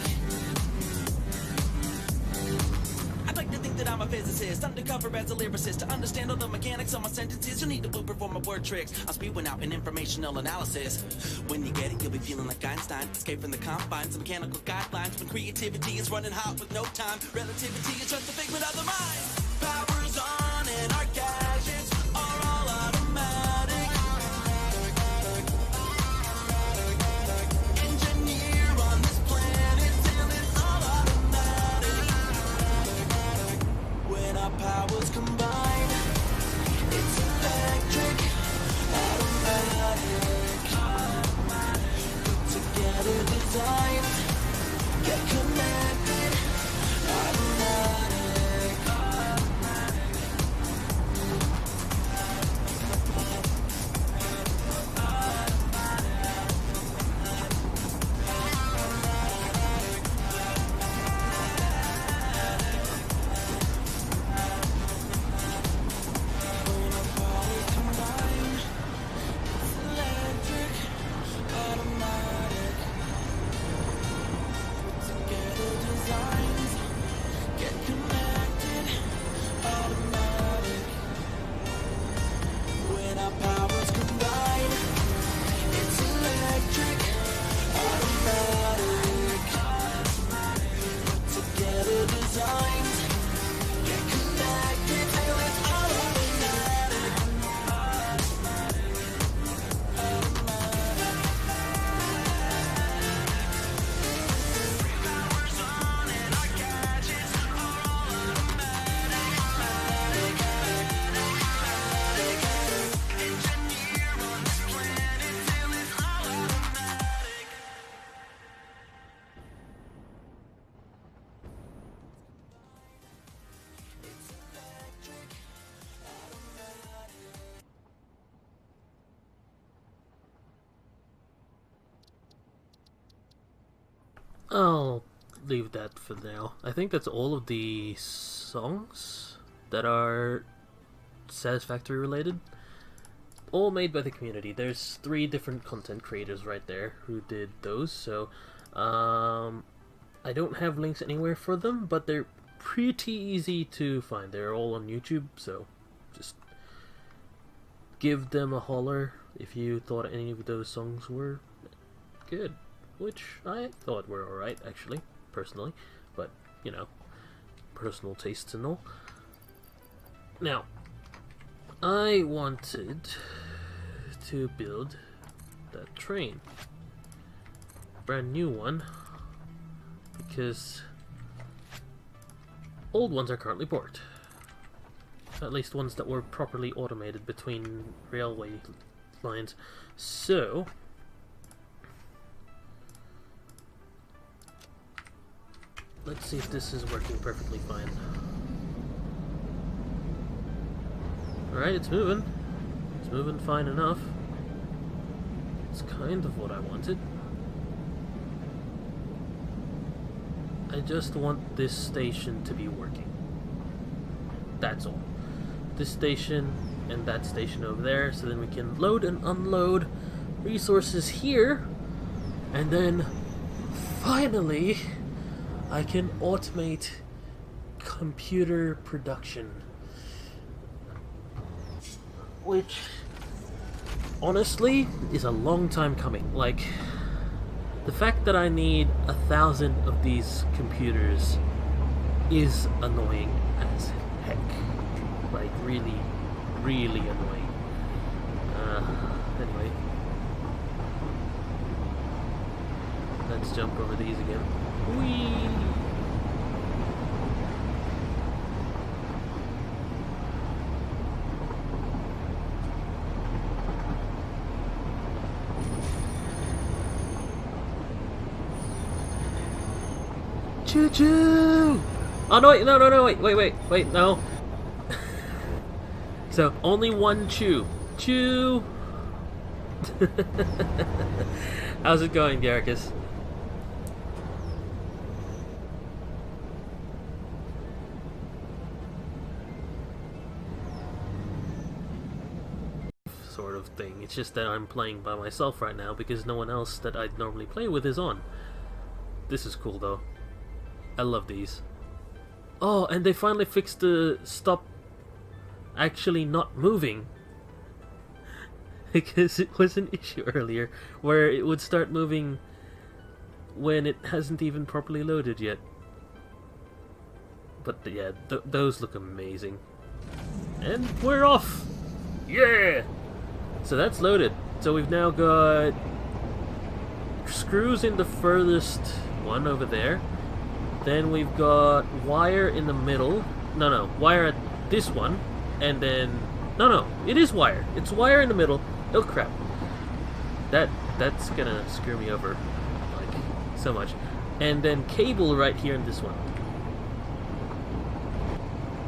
Speaker 4: I'd like to think that I'm a physicist, undercover as a lyricist. To understand all the mechanics of my sentences, you need a blueprint for my word tricks. I'm spewing out an informational analysis. When you get it, you'll be feeling like Einstein. Escape from the confines of mechanical guidelines. When creativity is running hot with no time, relativity is just a figment of the mind.
Speaker 3: Powers on and our gadgets are all automatic. Engineer on this planet till it's all automatic. When our powers combine, it's electric, automatic. Put together designs, get connected, automatic. When our powers combine, it's electric, automatic. Put together designs, get connected, automatic. When our powers combine, it's electric, automatic. Put together designs, get connected till it's automatic. Powers on and our gadgets are all automatic. Engineer on this planet till it's all automatic. It's electric, automatic.
Speaker 1: I'll leave that for now. I think that's all of the songs that are Satisfactory related. All made by the community. There's 3 different content creators right there who did those, so I don't have links anywhere for them, but they're pretty easy to find. They're all on YouTube, so just give them a holler if you thought any of those songs were good. Which I thought were alright, actually, personally. But, you know, personal tastes and all. Now, I wanted to build that train. Brand new one. Because old ones are currently broke. At least ones that were properly automated between railway lines. So let's see if this is working perfectly fine. Alright, it's moving. moving fine enough. It's kind of what I wanted. I just want this station to be working. That's all. This station and that station over there, so then we can load and unload resources here, and then finally I can automate computer production, which honestly is a long time coming. Like, the fact that I need 1,000 of these computers is annoying as heck. Like, really, really annoying. Anyway. Let's jump over these again. Whee! Choo-choo! Oh, no, wait, wait, no. So, only one chew. Chew! How's it going, Garricus? Sort of thing. It's just that I'm playing by myself right now because no one else that I'd normally play with is on. This is cool, though. I love these. Oh, and they finally fixed the stop actually not moving. Because it was an issue earlier where it would start moving when it hasn't even properly loaded yet. But yeah, those look amazing. And we're off! Yeah! So that's loaded. So we've now got screws in the furthest one over there. Then we've got wire in the middle. No, wire at this one. And then... No, it is wire. It's wire in the middle. Oh crap. That's gonna screw me over. Like, so much. And then cable right here in this one.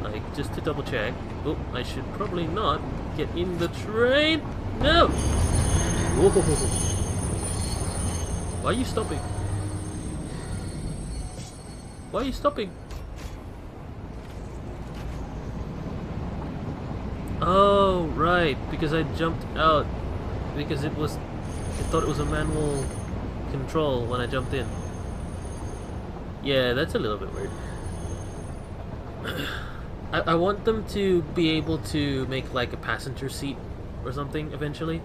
Speaker 1: Like, just to double check. Oh, I should probably not get in the train. No! Whoa. Why are you stopping? Why are you stopping? Oh, right, because I jumped out. Because I thought it was a manual control when I jumped in. Yeah, that's a little bit weird. I want them to be able to make like a passenger seat or something eventually.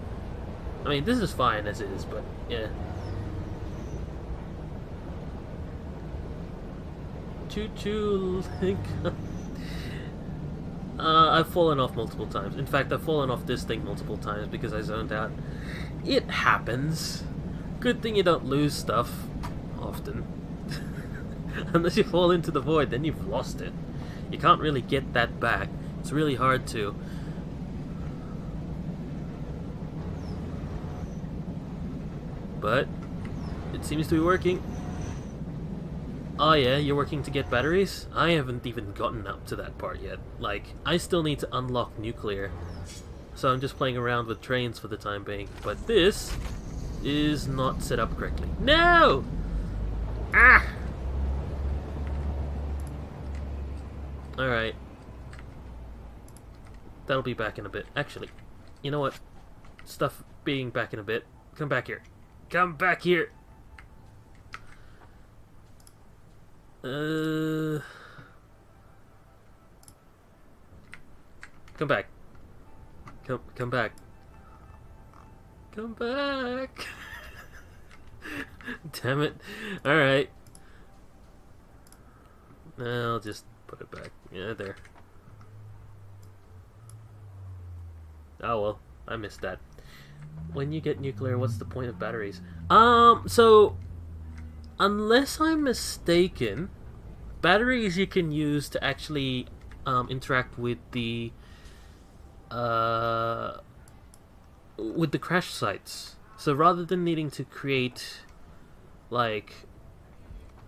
Speaker 1: I mean, this is fine as is, but yeah. Choo-choo, Link. I've fallen off multiple times. In fact, I've fallen off this thing multiple times because I zoned out. It happens. Good thing you don't lose stuff often. Unless you fall into the void, then you've lost it. You can't really get that back. It's really hard to. But it seems to be working. Oh yeah, you're working to get batteries? I haven't even gotten up to that part yet. Like, I still need to unlock nuclear. So I'm just playing around with trains for the time being. But this is not set up correctly. No! Ah! Alright. That'll be back in a bit. Actually, you know what? Stuff being back in a bit. Come back here. Come back here! Come back. Come back. Come back. Damn it. Alright. I'll just put it back. Yeah, there. Oh well, I missed that. When you get nuclear, what's the point of batteries? So unless I'm mistaken, batteries you can use to actually interact with the crash sites. So rather than needing to create like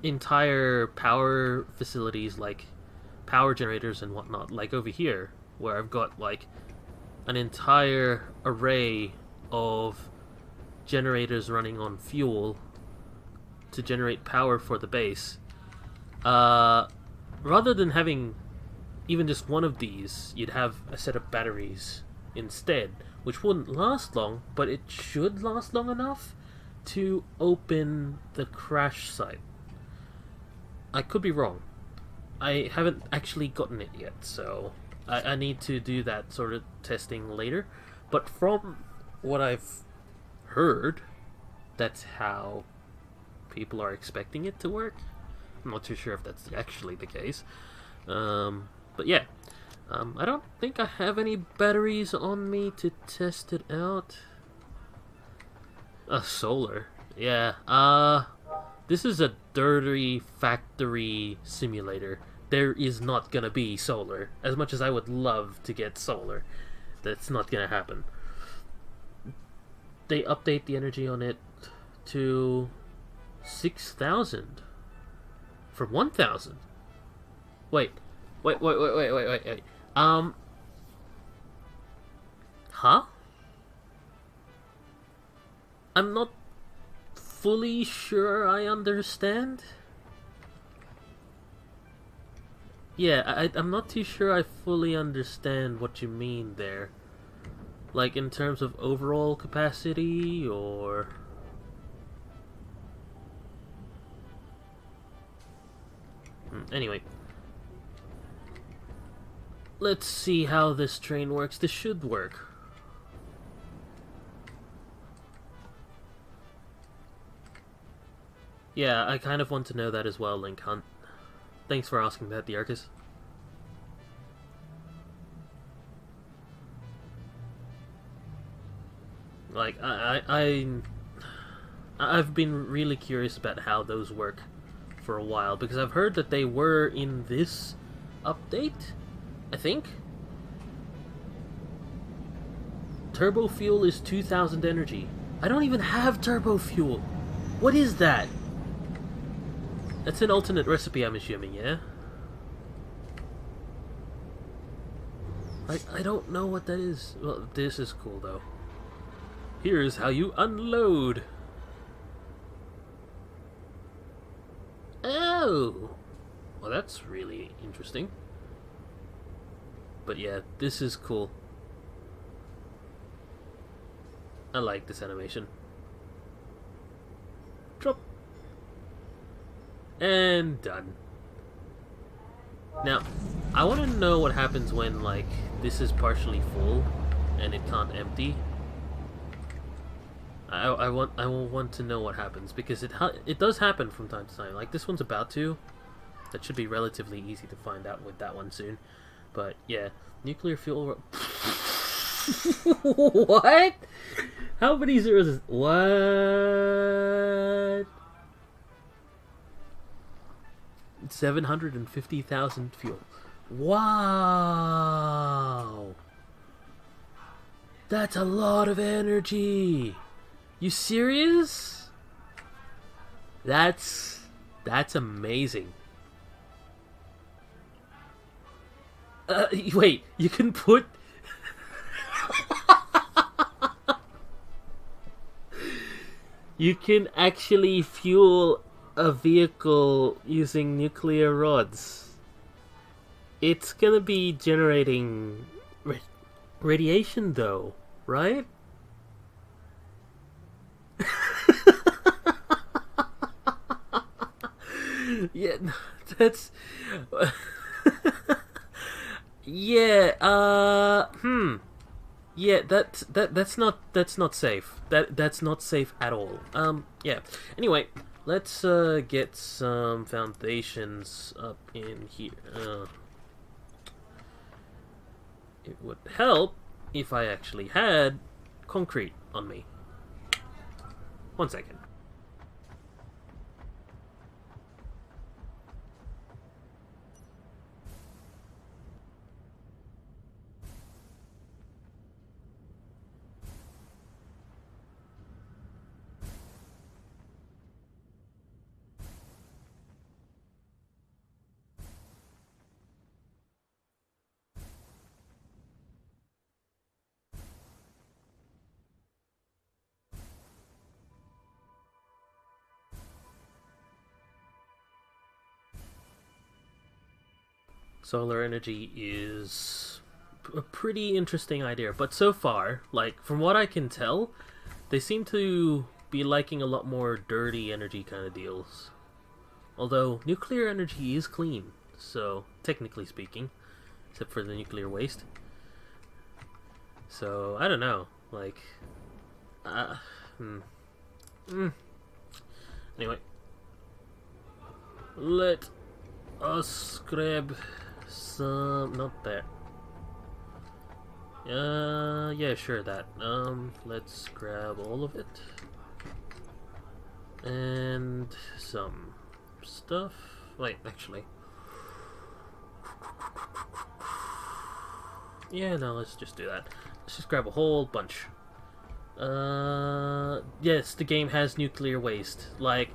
Speaker 1: entire power facilities, like power generators and whatnot, like over here, where I've got like an entire array of generators running on fuel to generate power for the base, rather than having even just one of these, you'd have a set of batteries instead, which wouldn't last long, but it should last long enough to open the crash site. I could be wrong. I haven't actually gotten it yet, so I need to do that sort of testing later. But from what I've heard, that's how people are expecting it to work. I'm not too sure if that's actually the case. But yeah, I don't think I have any batteries on me to test it out. Solar. Yeah, this is a dirty factory simulator. There is not gonna be solar. As much as I would love to get solar, that's not gonna happen. They update the energy on it to 6,000 from 1,000. Wait. Huh? I'm not fully sure I understand. Yeah, I'm not too sure I fully understand what you mean there. Like, in terms of overall capacity, or... Anyway. Let's see how this train works. This should work. Yeah, I kind of want to know that as well, Link Hunt. Thanks for asking that, the Arcus. Like, I've been really curious about how those work for a while, because I've heard that they were in this update, I think. Turbo fuel is 2,000 energy. I don't even have turbo fuel. What is that? That's an alternate recipe, I'm assuming, yeah? I don't know what that is. Well, this is cool, though. Here's how you unload. Oh! Well, that's really interesting. But yeah, this is cool. I like this animation. Drop. And done. Now, I want to know what happens when, like, this is partially full and it can't empty. I will want to know what happens, because it does happen from time to time. Like, this one's about to. That should be relatively easy to find out with that one soon. But yeah, nuclear fuel. What? How many zeros is what? 750,000 fuel. Wow. That's a lot of energy. You serious? That's amazing. Wait, you can put... You can actually fuel a vehicle using nuclear rods. It's gonna be generating radiation, though, right? Yeah, that's... Yeah, yeah, that's not safe. That's not safe at all. Yeah. Anyway, let's get some foundations up in here. It would help if I actually had concrete on me. 1 second. solar energy is a pretty interesting idea. But so far, like, from what I can tell, they seem to be liking a lot more dirty energy kind of deals. Although, nuclear energy is clean, so, technically speaking, except for the nuclear waste. So, I don't know, like, Anyway, let us grab some, not that. Yeah, sure, that. Let's grab all of it. And some stuff. Wait, actually. Yeah, no, let's just do that. Let's just grab a whole bunch. Yes, the game has nuclear waste. Like,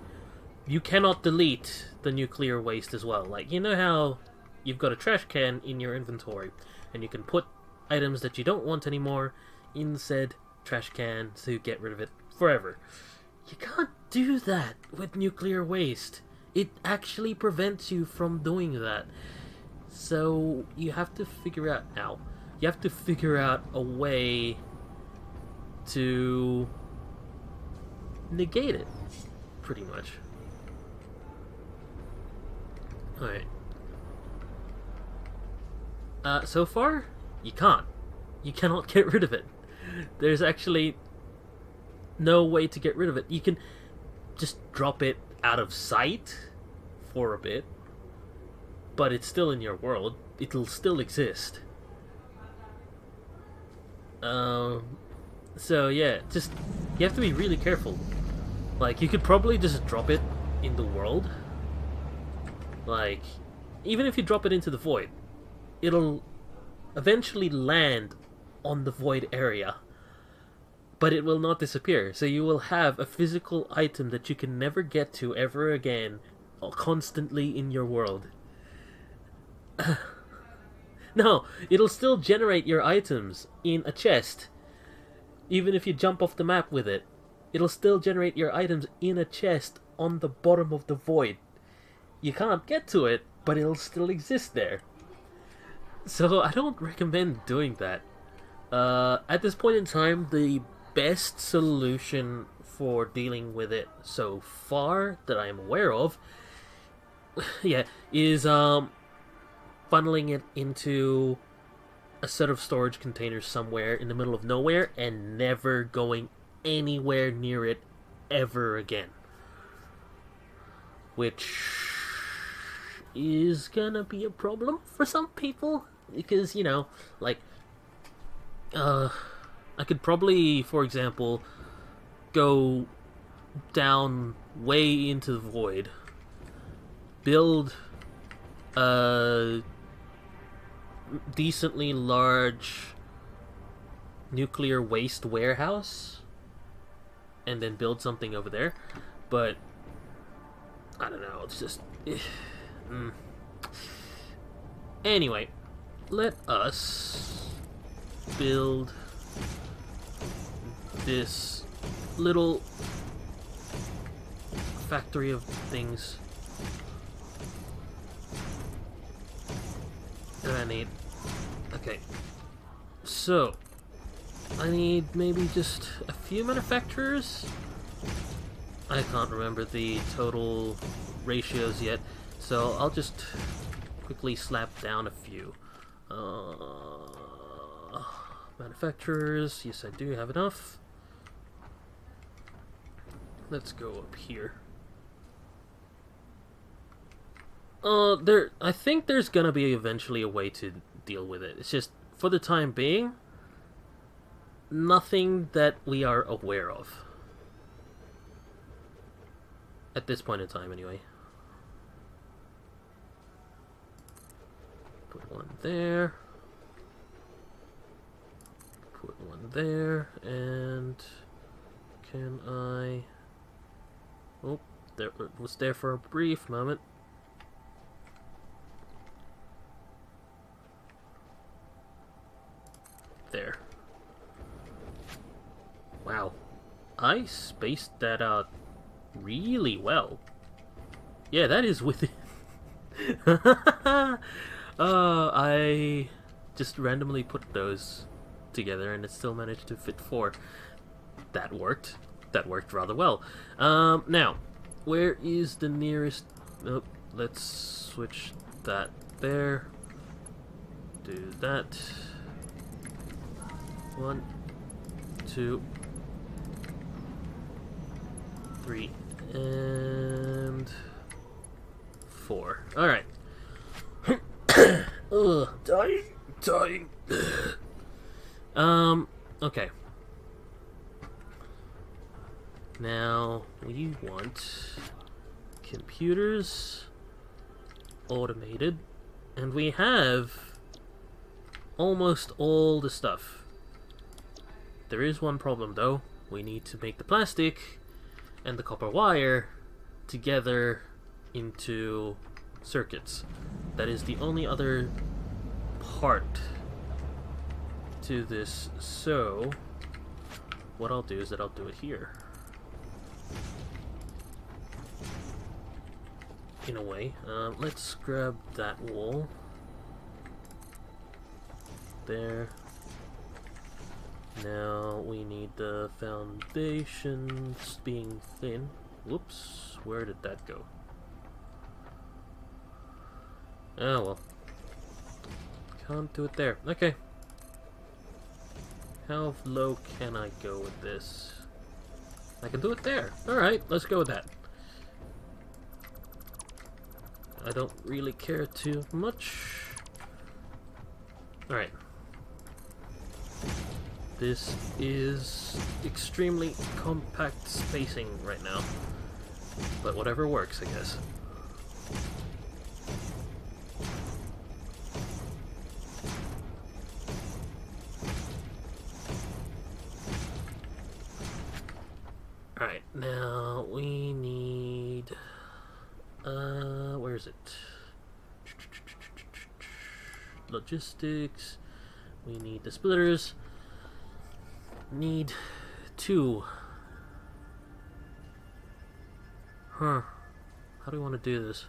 Speaker 1: you cannot delete the nuclear waste as well. Like, you know how you've got a trash can in your inventory, and you can put items that you don't want anymore in said trash can to get rid of it forever. You can't do that with nuclear waste. It actually prevents you from doing that. So you have to figure out you have to figure out a way to negate it, pretty much. Alright. So far, you can't. You cannot get rid of it. There's actually no way to get rid of it. You can just drop it out of sight for a bit, but it's still in your world. It'll still exist. So yeah, just, you have to be really careful. Like, you could probably just drop it in the world. Like, even if you drop it into the void, it'll eventually land on the void area, but it will not disappear. So you will have a physical item that you can never get to ever again, constantly in your world. No, it'll still generate your items in a chest. Even if you jump off the map with it, it'll still generate your items in a chest on the bottom of the void. You can't get to it, but it'll still exist there. So I don't recommend doing that. At this point in time, the best solution for dealing with it so far that I am aware of, yeah, is funneling it into a set of storage containers somewhere in the middle of nowhere and never going anywhere near it ever again. Which is gonna be a problem for some people, because, you know, like, I could probably, for example, go down way into the void, build a decently large nuclear waste warehouse, and then build something over there, but I don't know, it's just... Anyway, let us build this little factory of things that I need. Okay, so I need maybe just a few manufacturers. I can't remember the total ratios yet, so I'll just quickly slap down a few. Manufacturers, yes I do have enough. Let's go up here. I think there's gonna be eventually a way to deal with it. It's just, for the time being, nothing that we are aware of. At this point in time, anyway. Put one there. Put one there, and can I... Oh, there, it was there for a brief moment. There. Wow. I spaced that out really well. Yeah, that is within... I just randomly put those together and it still managed to fit 4. That worked. That worked rather well. Now, where is the nearest... Nope, let's switch that there. Do that. 1, 2, 3, and 4. Alright. Ugh, dying. Okay. Now, we want computers, automated, and we have almost all the stuff. There is one problem though. We need to make the plastic and the copper wire together into circuits. That is the only other part to this. So what I'll do is that I'll do it here. In a way. Let's grab that wall. There. Now we need the foundations being thin. Whoops, where did that go? Oh well. Can't do it there. Okay. How low can I go with this? I can do it there. Alright, let's go with that. I don't really care too much. Alright. This is extremely compact spacing right now. But whatever works, I guess. Alright, now we need... where is it? Logistics. We need the splitters. Need 2. Huh. How do we want to do this?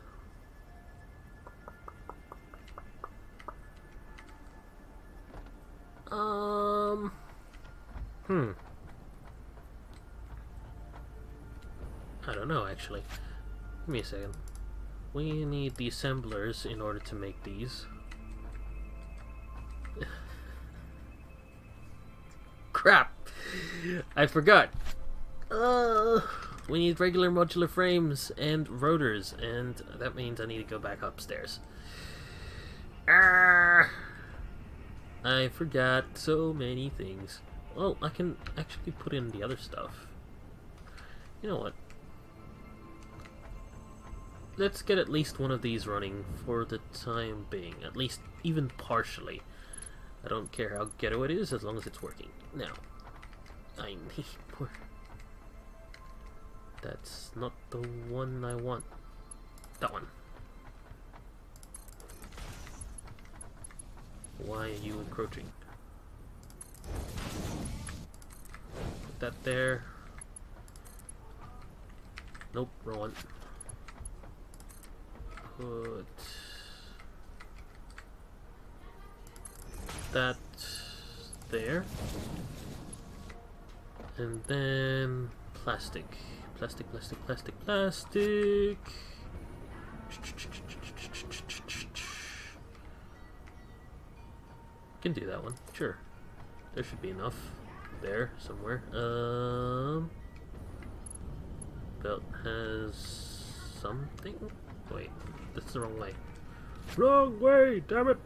Speaker 1: I don't know, actually. Give me a second. We need the assemblers in order to make these. Crap! I forgot. We need regular modular frames and rotors, and that means I need to go back upstairs. I forgot so many things. Well, I can actually put in the other stuff. You know what? Let's get at least one of these running for the time being. At least even partially. I don't care how ghetto it is as long as it's working. Now, I need more. That's not the one I want. That one. Why are you encroaching? Put that there. Nope, wrong one. Put that there. And then plastic. Plastic. Can do that one, sure. There should be enough there somewhere. Belt has something. Wait, that's the wrong way. Wrong way, damn it!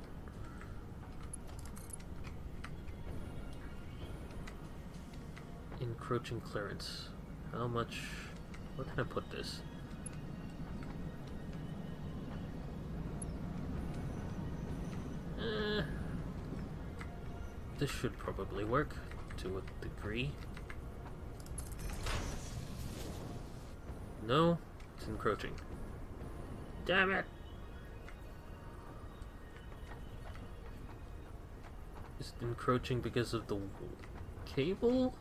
Speaker 1: Encroaching clearance. How much? Where can I put this? This should probably work to a degree. No, it's encroaching. Damn it! Is it encroaching because of the cable?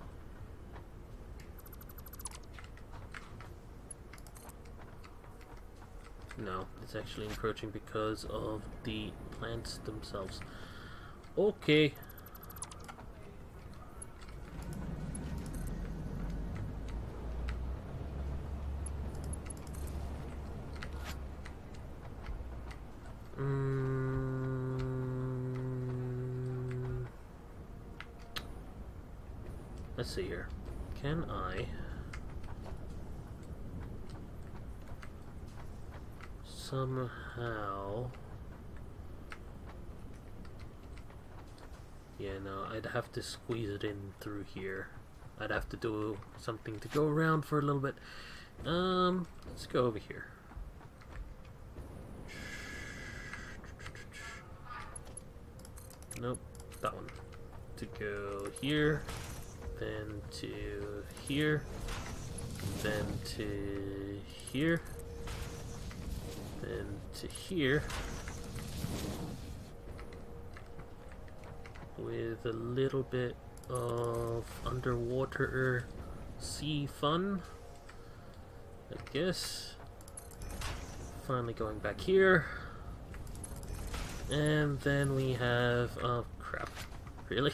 Speaker 1: No, It's actually encroaching because of the plants themselves. Okay. Let's see here. Can I somehow... Yeah, no, I'd have to squeeze it in through here. I'd have to do something to go around for a little bit. Let's go over here. Nope, that one. To go here, then to here, then to here, then to here, with a little bit of underwater sea fun, I guess. Finally going back here. And then we have... oh crap. Really?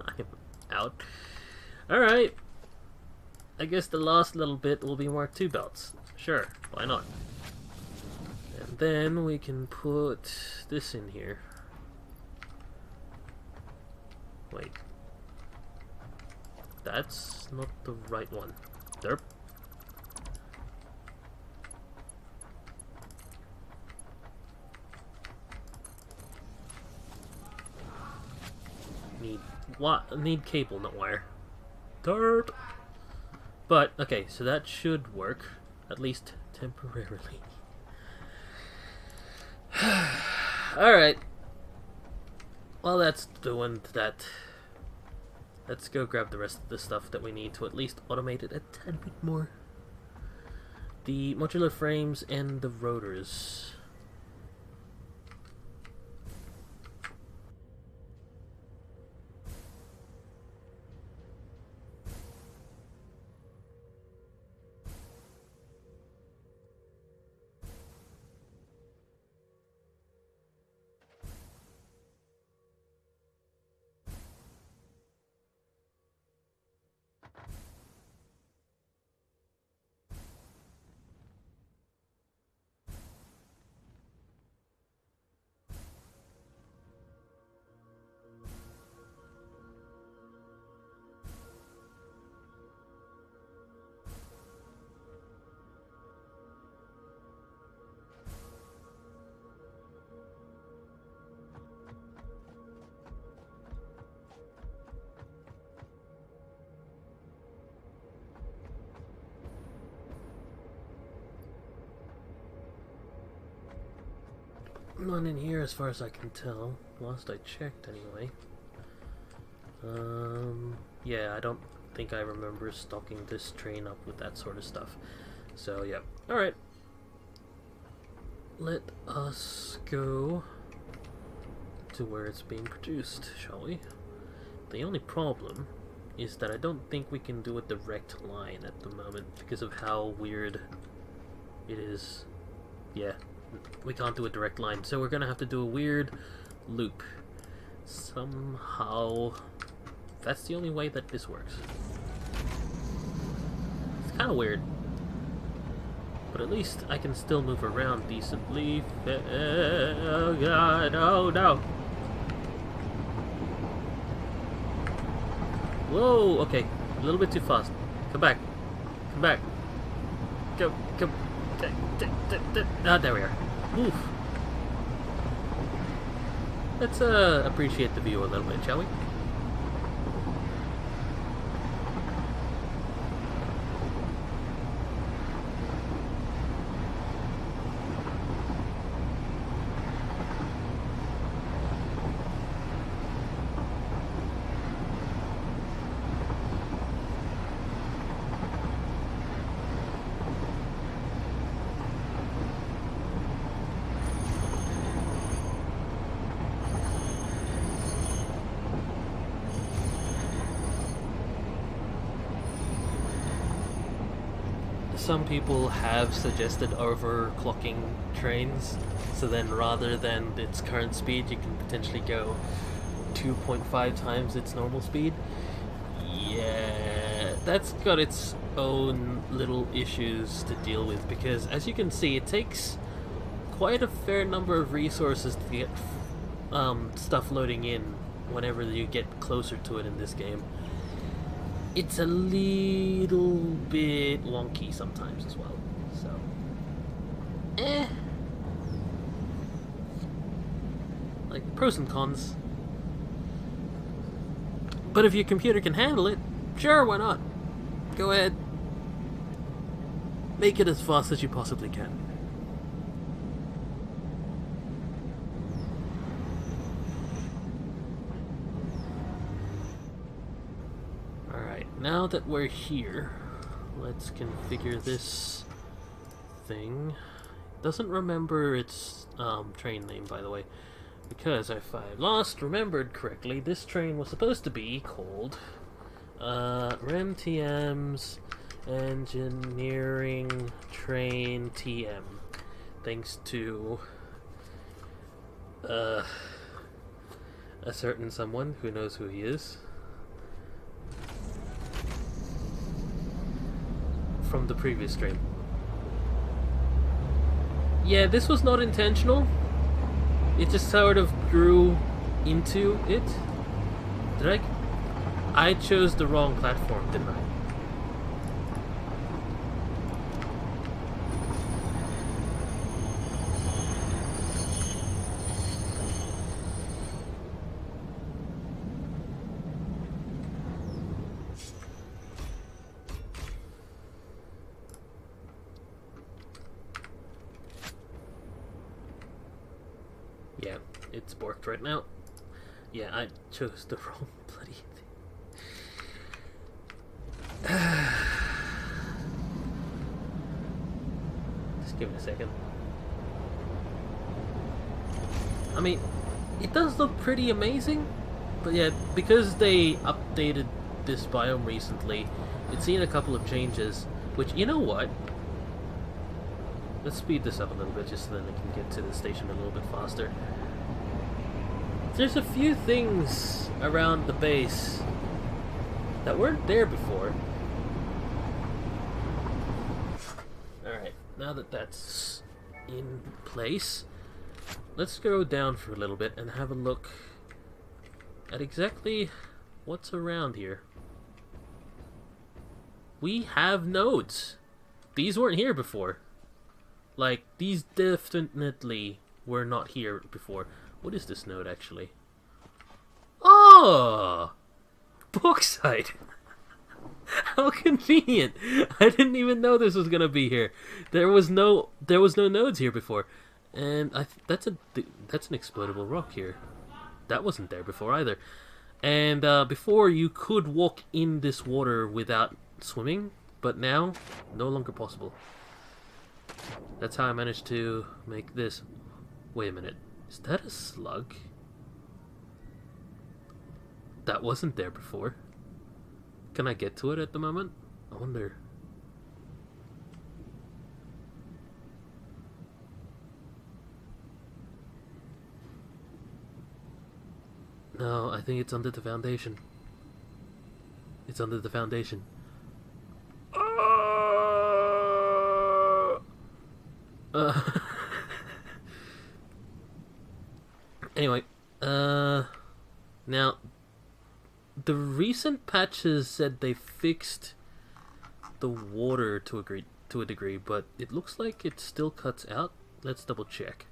Speaker 1: I'm out. Alright. I guess the last little bit will be Mark II belts. Sure, why not? And then we can put this in here. Wait. That's not the right one. Derp. Need cable, not wire. Derp. But okay, so that should work, at least temporarily. Alright. While that's doing that, let's go grab the rest of the stuff that we need to at least automate it a tad bit more. The modular frames and the rotors. None in here as far as I can tell. Last I checked anyway. Yeah, I don't think I remember stocking this train up with that sort of stuff. So yeah. Alright. Let us go to where it's being produced, shall we? The only problem is that I don't think we can do a direct line at the moment because of how weird it is. Yeah. We can't do a direct line, so we're gonna have to do a weird loop. Somehow, that's the only way that this works. It's kind of weird, but at least I can still move around decently. Oh god, oh no! Whoa, okay, a little bit too fast. Come back, come back. Go, come. Ah, there we are. Oof. Let's appreciate the view a little bit, shall we? some people have suggested overclocking trains, so then rather than its current speed, you can potentially go 2.5 times its normal speed. Yeah, that's got its own little issues to deal with, because as you can see, it takes quite a fair number of resources to get stuff loading in whenever you get closer to it in this game. It's a little bit wonky sometimes as well, so like, pros and cons. But if your computer can handle it, sure, why not? Go ahead. Make it as fast as you possibly can. Alright, now that we're here, let's configure this thing. Doesn't remember its train name, by the way. Because if I remembered correctly, this train was supposed to be called REMTM's Engineering Train TM. Thanks to a certain someone who knows who he is. From the previous stream. Yeah, this was not intentional. It just sort of grew into it. I chose the wrong platform, didn't I? Yeah, it's borked right now. Yeah, I chose the wrong bloody thing. Just give it a second. I mean, it does look pretty amazing, but yeah, because they updated this biome recently, it's seen a couple of changes, which, you know what? Let's speed this up a little bit just so then I can get to the station a little bit faster. There's a few things around the base that weren't there before. Alright, now that that's in place, let's go down for a little bit and have a look at exactly what's around here. We have nodes. These weren't here before. Like, these definitely were not here before. What is this node, actually? Oh! Bauxite! How convenient! I didn't even know this was gonna be here. There was no nodes here before. And that's an explodable rock here. That wasn't there before either. And before you could walk in this water without swimming, but now, no longer possible. That's how I managed to make this. Wait a minute. Is that a slug? That wasn't there before. Can I get to it at the moment? I wonder. No, I think it's under the foundation. It's under the foundation. Anyway, now, the recent patches said they fixed the water to a degree, but it looks like it still cuts out. Let's double check.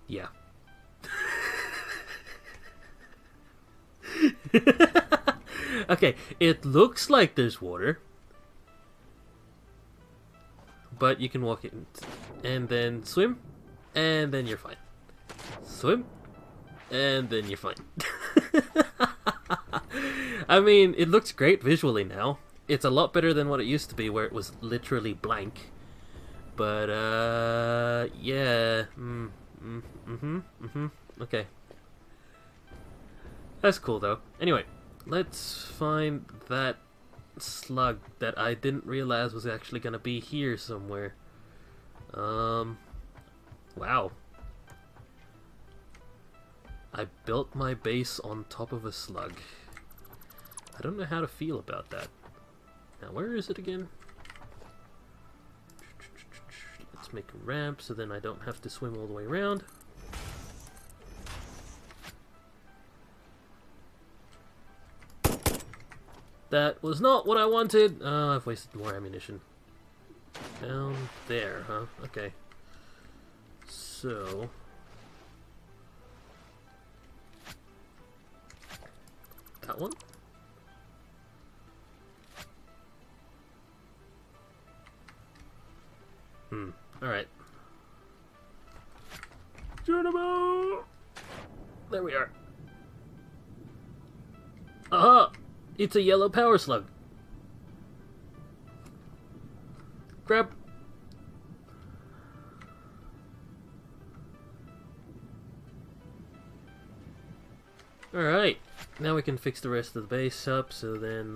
Speaker 1: Yeah. Okay, it looks like there's water, but you can walk in and then swim, and then you're fine. Swim, and then you're fine. I mean, it looks great visually now. It's a lot better than what it used to be, where it was literally blank. But, yeah. Okay. That's cool though. Anyway, let's find that slug that I didn't realize was actually gonna be here somewhere. Wow. I built my base on top of a slug. I don't know how to feel about that. Now, where is it again? Let's make a ramp so then I don't have to swim all the way around. That was not what I wanted. I've wasted more ammunition. Down there, huh? Okay. So... that one? Alright. Geronimo! There we are. Aha! It's a yellow power slug. Grab. Alright. Now we can fix the rest of the base up, so then,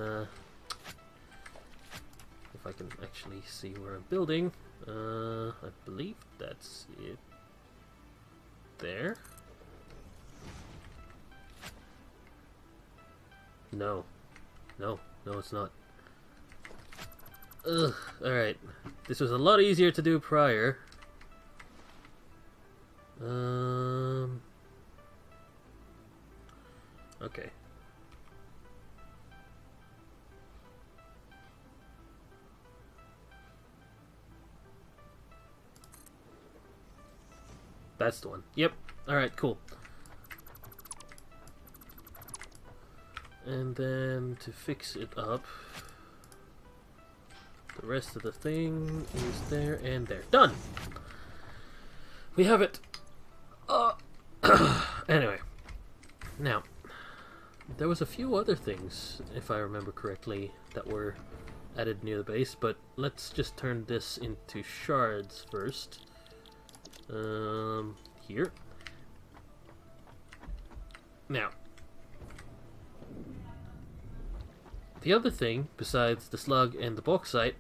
Speaker 1: if I can actually see where I'm building, I believe that's it. There? No. No, it's not. Ugh, alright. This was a lot easier to do prior. Okay. That's the one. Yep. Alright, cool. And then to fix it up, the rest of the thing is there and there. Done! We have it! Anyway. Now, there was a few other things, if I remember correctly, that were added near the base, but let's just turn this into shards first. Here. Now, the other thing, besides the slug and the bauxite,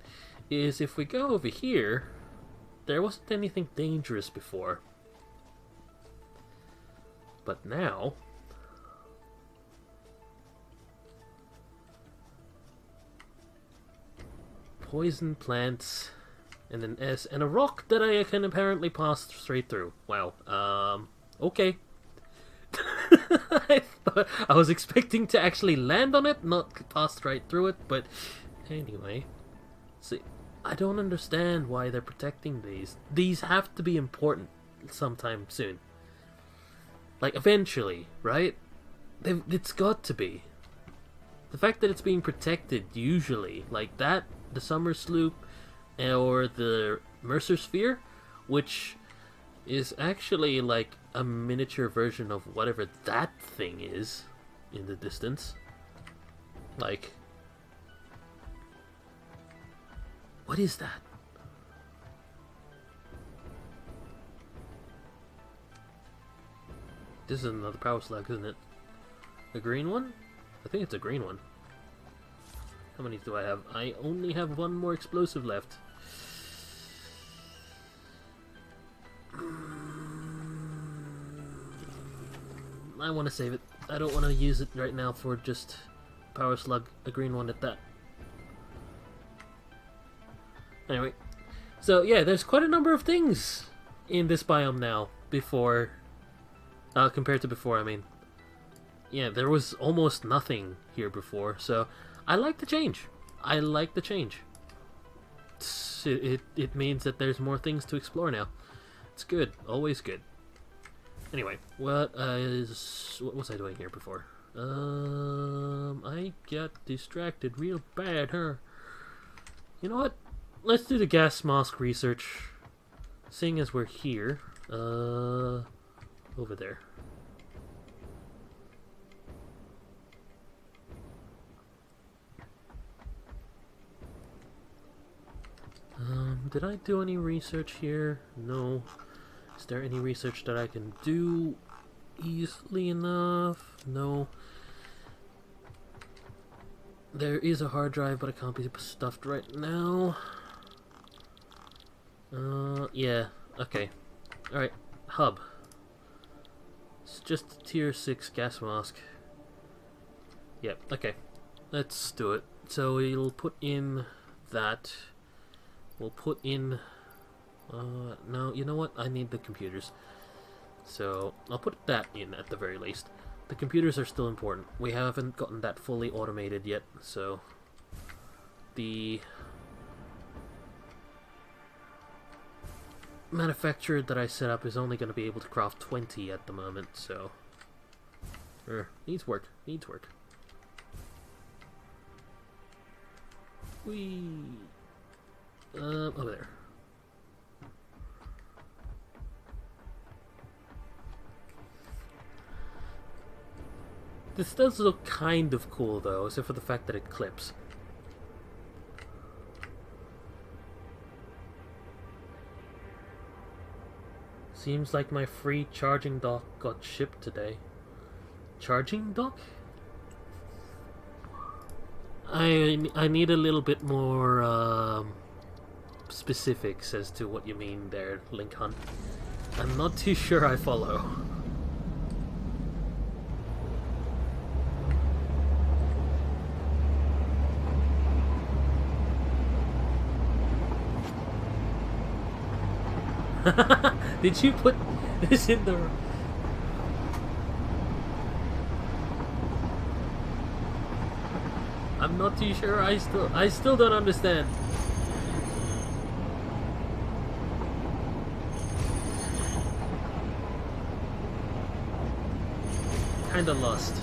Speaker 1: is if we go over here, there wasn't anything dangerous before. But now... poison plants, and an S, and a rock that I can apparently pass straight through. Wow, okay. I was expecting to actually land on it, not pass right through it, but anyway. See, I don't understand why they're protecting these. These have to be important sometime soon. Like, eventually, right? It's got to be. The fact that it's being protected, usually, like that, the Summer Sloop, or the Mercer Sphere, which is actually like a miniature version of whatever that thing is in the distance. Like, what is that? This is another power slug, isn't it? A green one? I think it's a green one. How many do I have? I only have one more explosive left. I want to save it. I don't want to use it right now for just power slug, a green one at that. Anyway, so yeah, there's quite a number of things in this biome now, before, compared to before, I mean. Yeah, there was almost nothing here before, so I like the change. I like the change. It means that there's more things to explore now. It's good, always good. Anyway, what was I doing here before? I got distracted real bad, huh? You know what? Let's do the gas mask research. Seeing as we're here, over there. Did I do any research here? No. Is there any research that I can do easily enough? No. There is a hard drive, but it can't be stuffed right now. Yeah, okay. Alright, hub. It's just a tier 6 gas mask. Yep, okay. Let's do it. So we'll put in that. We'll put in... no, you know what? I need the computers. So I'll put that in at the very least. The computers are still important. We haven't gotten that fully automated yet, so... The... manufacturer that I set up is only going to be able to craft 20 at the moment, so... needs work. Needs work. Whee! Over there. This does look kind of cool though, except for the fact that it clips. Seems like my free charging dock got shipped today. Charging dock? I need a little bit more specifics as to what you mean there, Link Hunt. I'm not too sure I follow. Did you put this in the... I'm not too sure. I still don't understand. Kinda lost.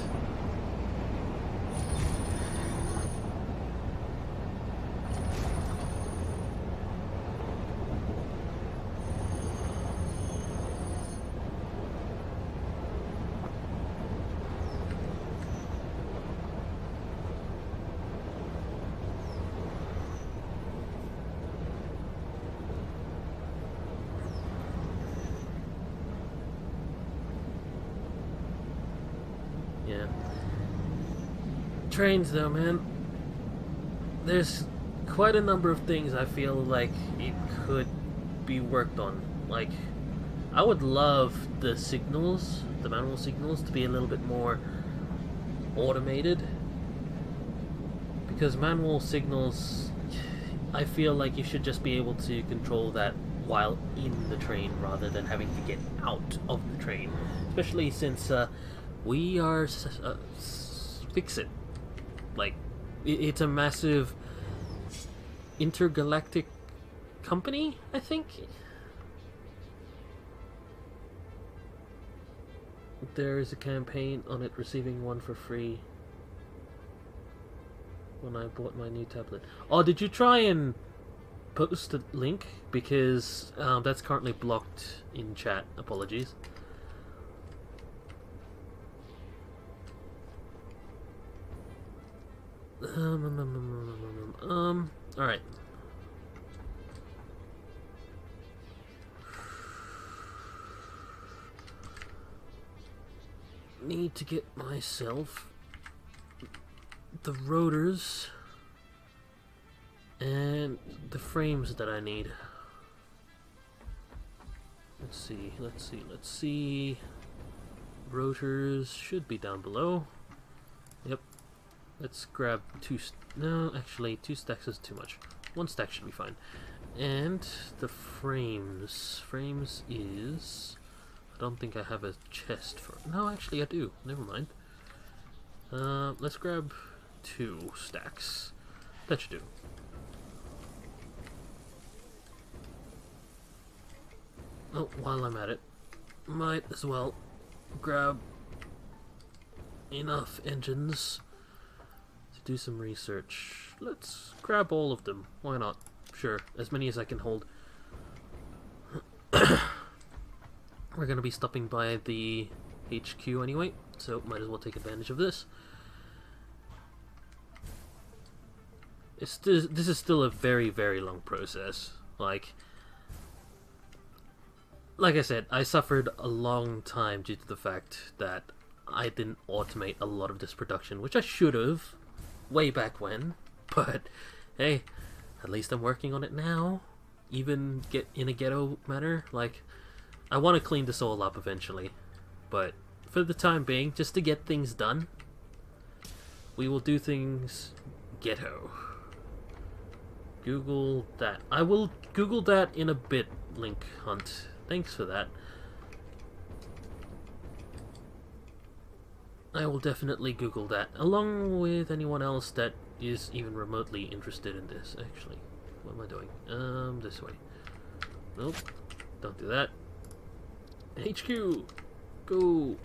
Speaker 1: Yeah. Trains though, man. There's quite a number of things I feel like it could be worked on. Like, I would love the signals, the manual signals, to be a little bit more automated. Because manual signals, I feel like you should just be able to control that while in the train rather than having to get out of the train. Especially since we are Fix-It. Like, it's a massive intergalactic company, I think. There is a campaign on it receiving one for free when I bought my new tablet. Oh, did you try and post a link? Because that's currently blocked in chat. Apologies. Alright. Need to get myself the rotors and the frames that I need. Let's see. Rotors should be down below. Yep. Let's grab no, actually, 2 stacks is too much. 1 stack should be fine. And the frames. Frames is... I don't think I have a chest for... No, actually I do. Never mind. Let's grab 2 stacks. That should do. Oh, while I'm at it, might as well grab enough engines to do some research. Let's grab all of them. Why not? Sure, as many as I can hold. We're going to be stopping by the HQ anyway, so might as well take advantage of this. This is still a very, very long process. Like I said, I suffered a long time due to the fact that I didn't automate a lot of this production, which I should have, way back when, but hey, at least I'm working on it now. Even get in a ghetto manner, like, I want to clean this all up eventually, but for the time being, just to get things done, we will do things ghetto. Google that. I will Google that in a bit, Link Hunt. Thanks for that. I will definitely Google that, along with anyone else that is even remotely interested in this, actually. What am I doing? This way. Nope. Don't do that. HQ! Go!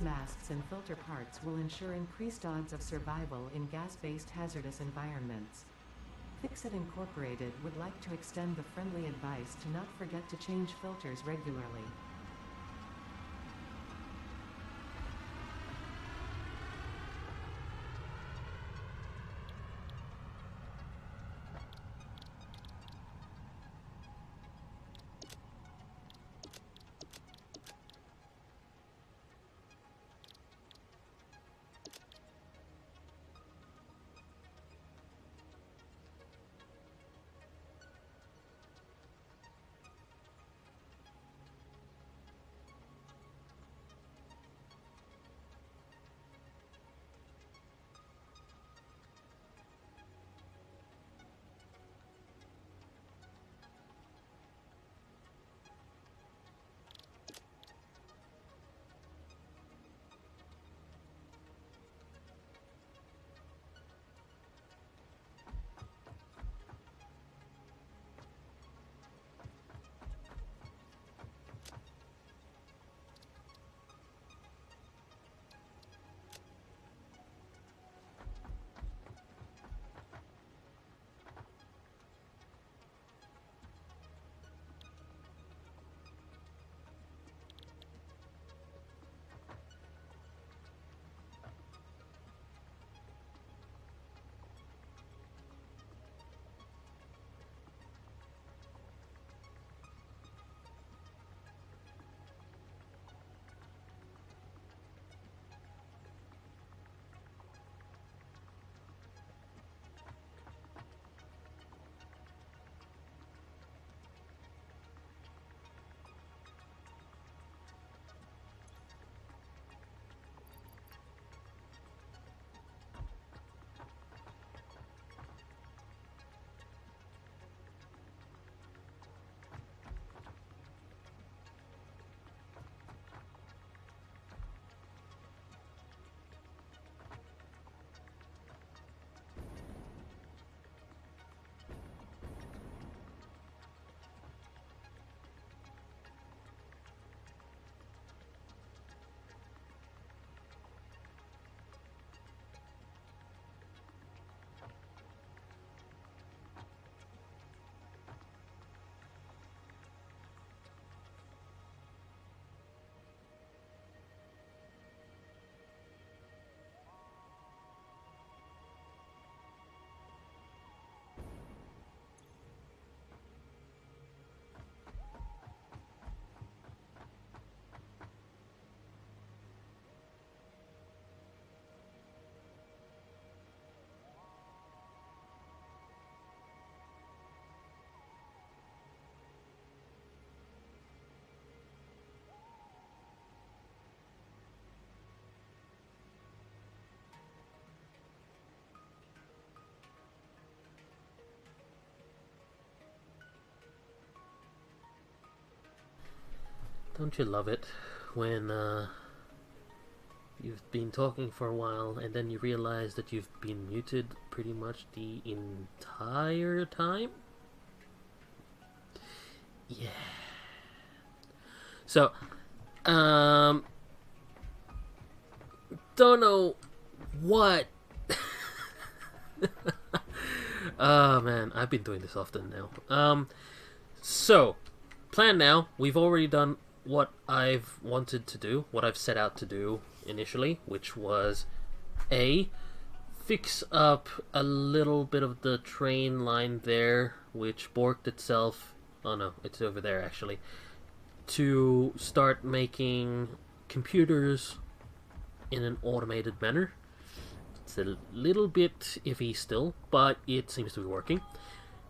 Speaker 6: masks and filter parts will ensure increased odds of survival in gas-based hazardous environments. Fixit Incorporated would like to extend the friendly advice to not forget to change filters regularly.
Speaker 1: Don't you love it when you've been talking for a while and then you realize that you've been muted pretty much the entire time? Yeah. So, don't know what. Oh man, I've been doing this often now. So, plan now. We've already done what I've wanted to do, what I've set out to do initially, which was A, fix up a little bit of the train line there, which borked itself. Oh no, it's over there actually. To start making computers in an automated manner. It's a little bit iffy still, but it seems to be working.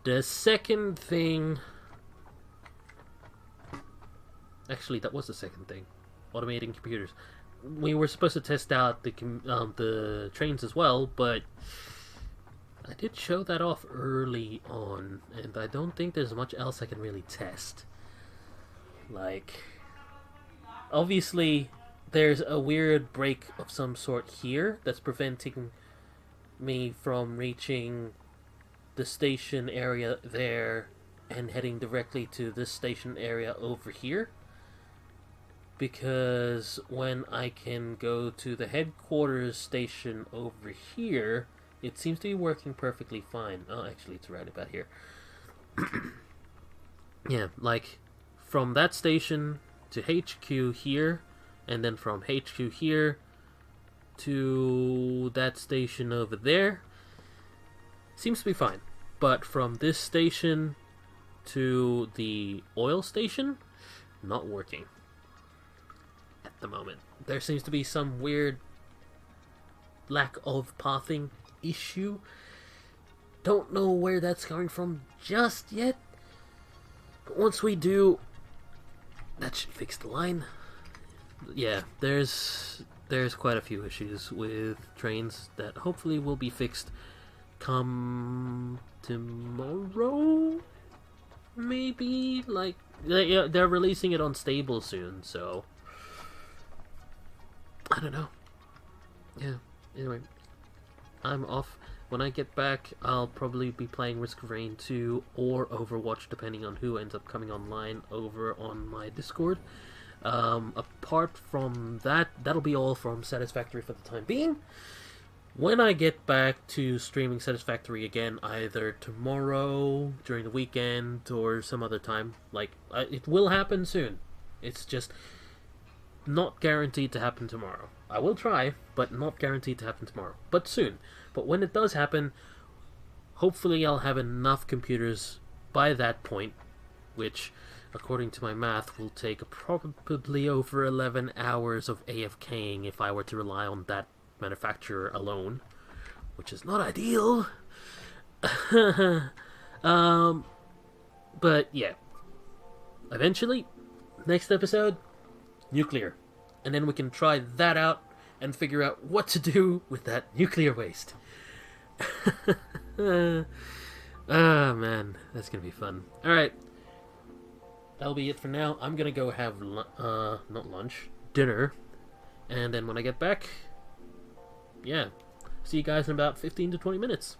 Speaker 1: The second thing... Actually, that was the second thing. Automating computers. We were supposed to test out the trains as well, but I did show that off early on, and I don't think there's much else I can really test. Like, obviously, there's a weird break of some sort here that's preventing me from reaching the station area there and heading directly to this station area over here. because when I can go to the headquarters station over here, it seems to be working perfectly fine. Oh, actually, it's right about here. Yeah, like, from that station to HQ here, and then from HQ here to that station over there, seems to be fine. But from this station to the oil station, not working at the moment. There seems to be some weird lack of pathing issue. Don't know where that's coming from just yet, but once we do, that should fix the line. Yeah, there's quite a few issues with trains that hopefully will be fixed come tomorrow. Maybe, like, they're releasing it on stable soon, so I don't know. Yeah, anyway, I'm off. When I get back, I'll probably be playing Risk of Rain 2 or Overwatch, depending on who ends up coming online over on my Discord. Apart from that, that'll be all from Satisfactory for the time being. When I get back to streaming Satisfactory again, either tomorrow, during the weekend, or some other time, like, it will happen soon. It's just not guaranteed to happen tomorrow. I will try, but not guaranteed to happen tomorrow. But soon. But when it does happen, hopefully I'll have enough computers by that point, which, according to my math, will take probably over 11 hours of AFKing if I were to rely on that manufacturer alone, which is not ideal. But yeah, eventually, next episode, nuclear, and then we can try that out and figure out what to do with that nuclear waste. Ah, man, that's gonna be fun. Alright, that'll be it for now. I'm gonna go have not lunch, dinner, and then when I get back, yeah, see you guys in about 15 to 20 minutes.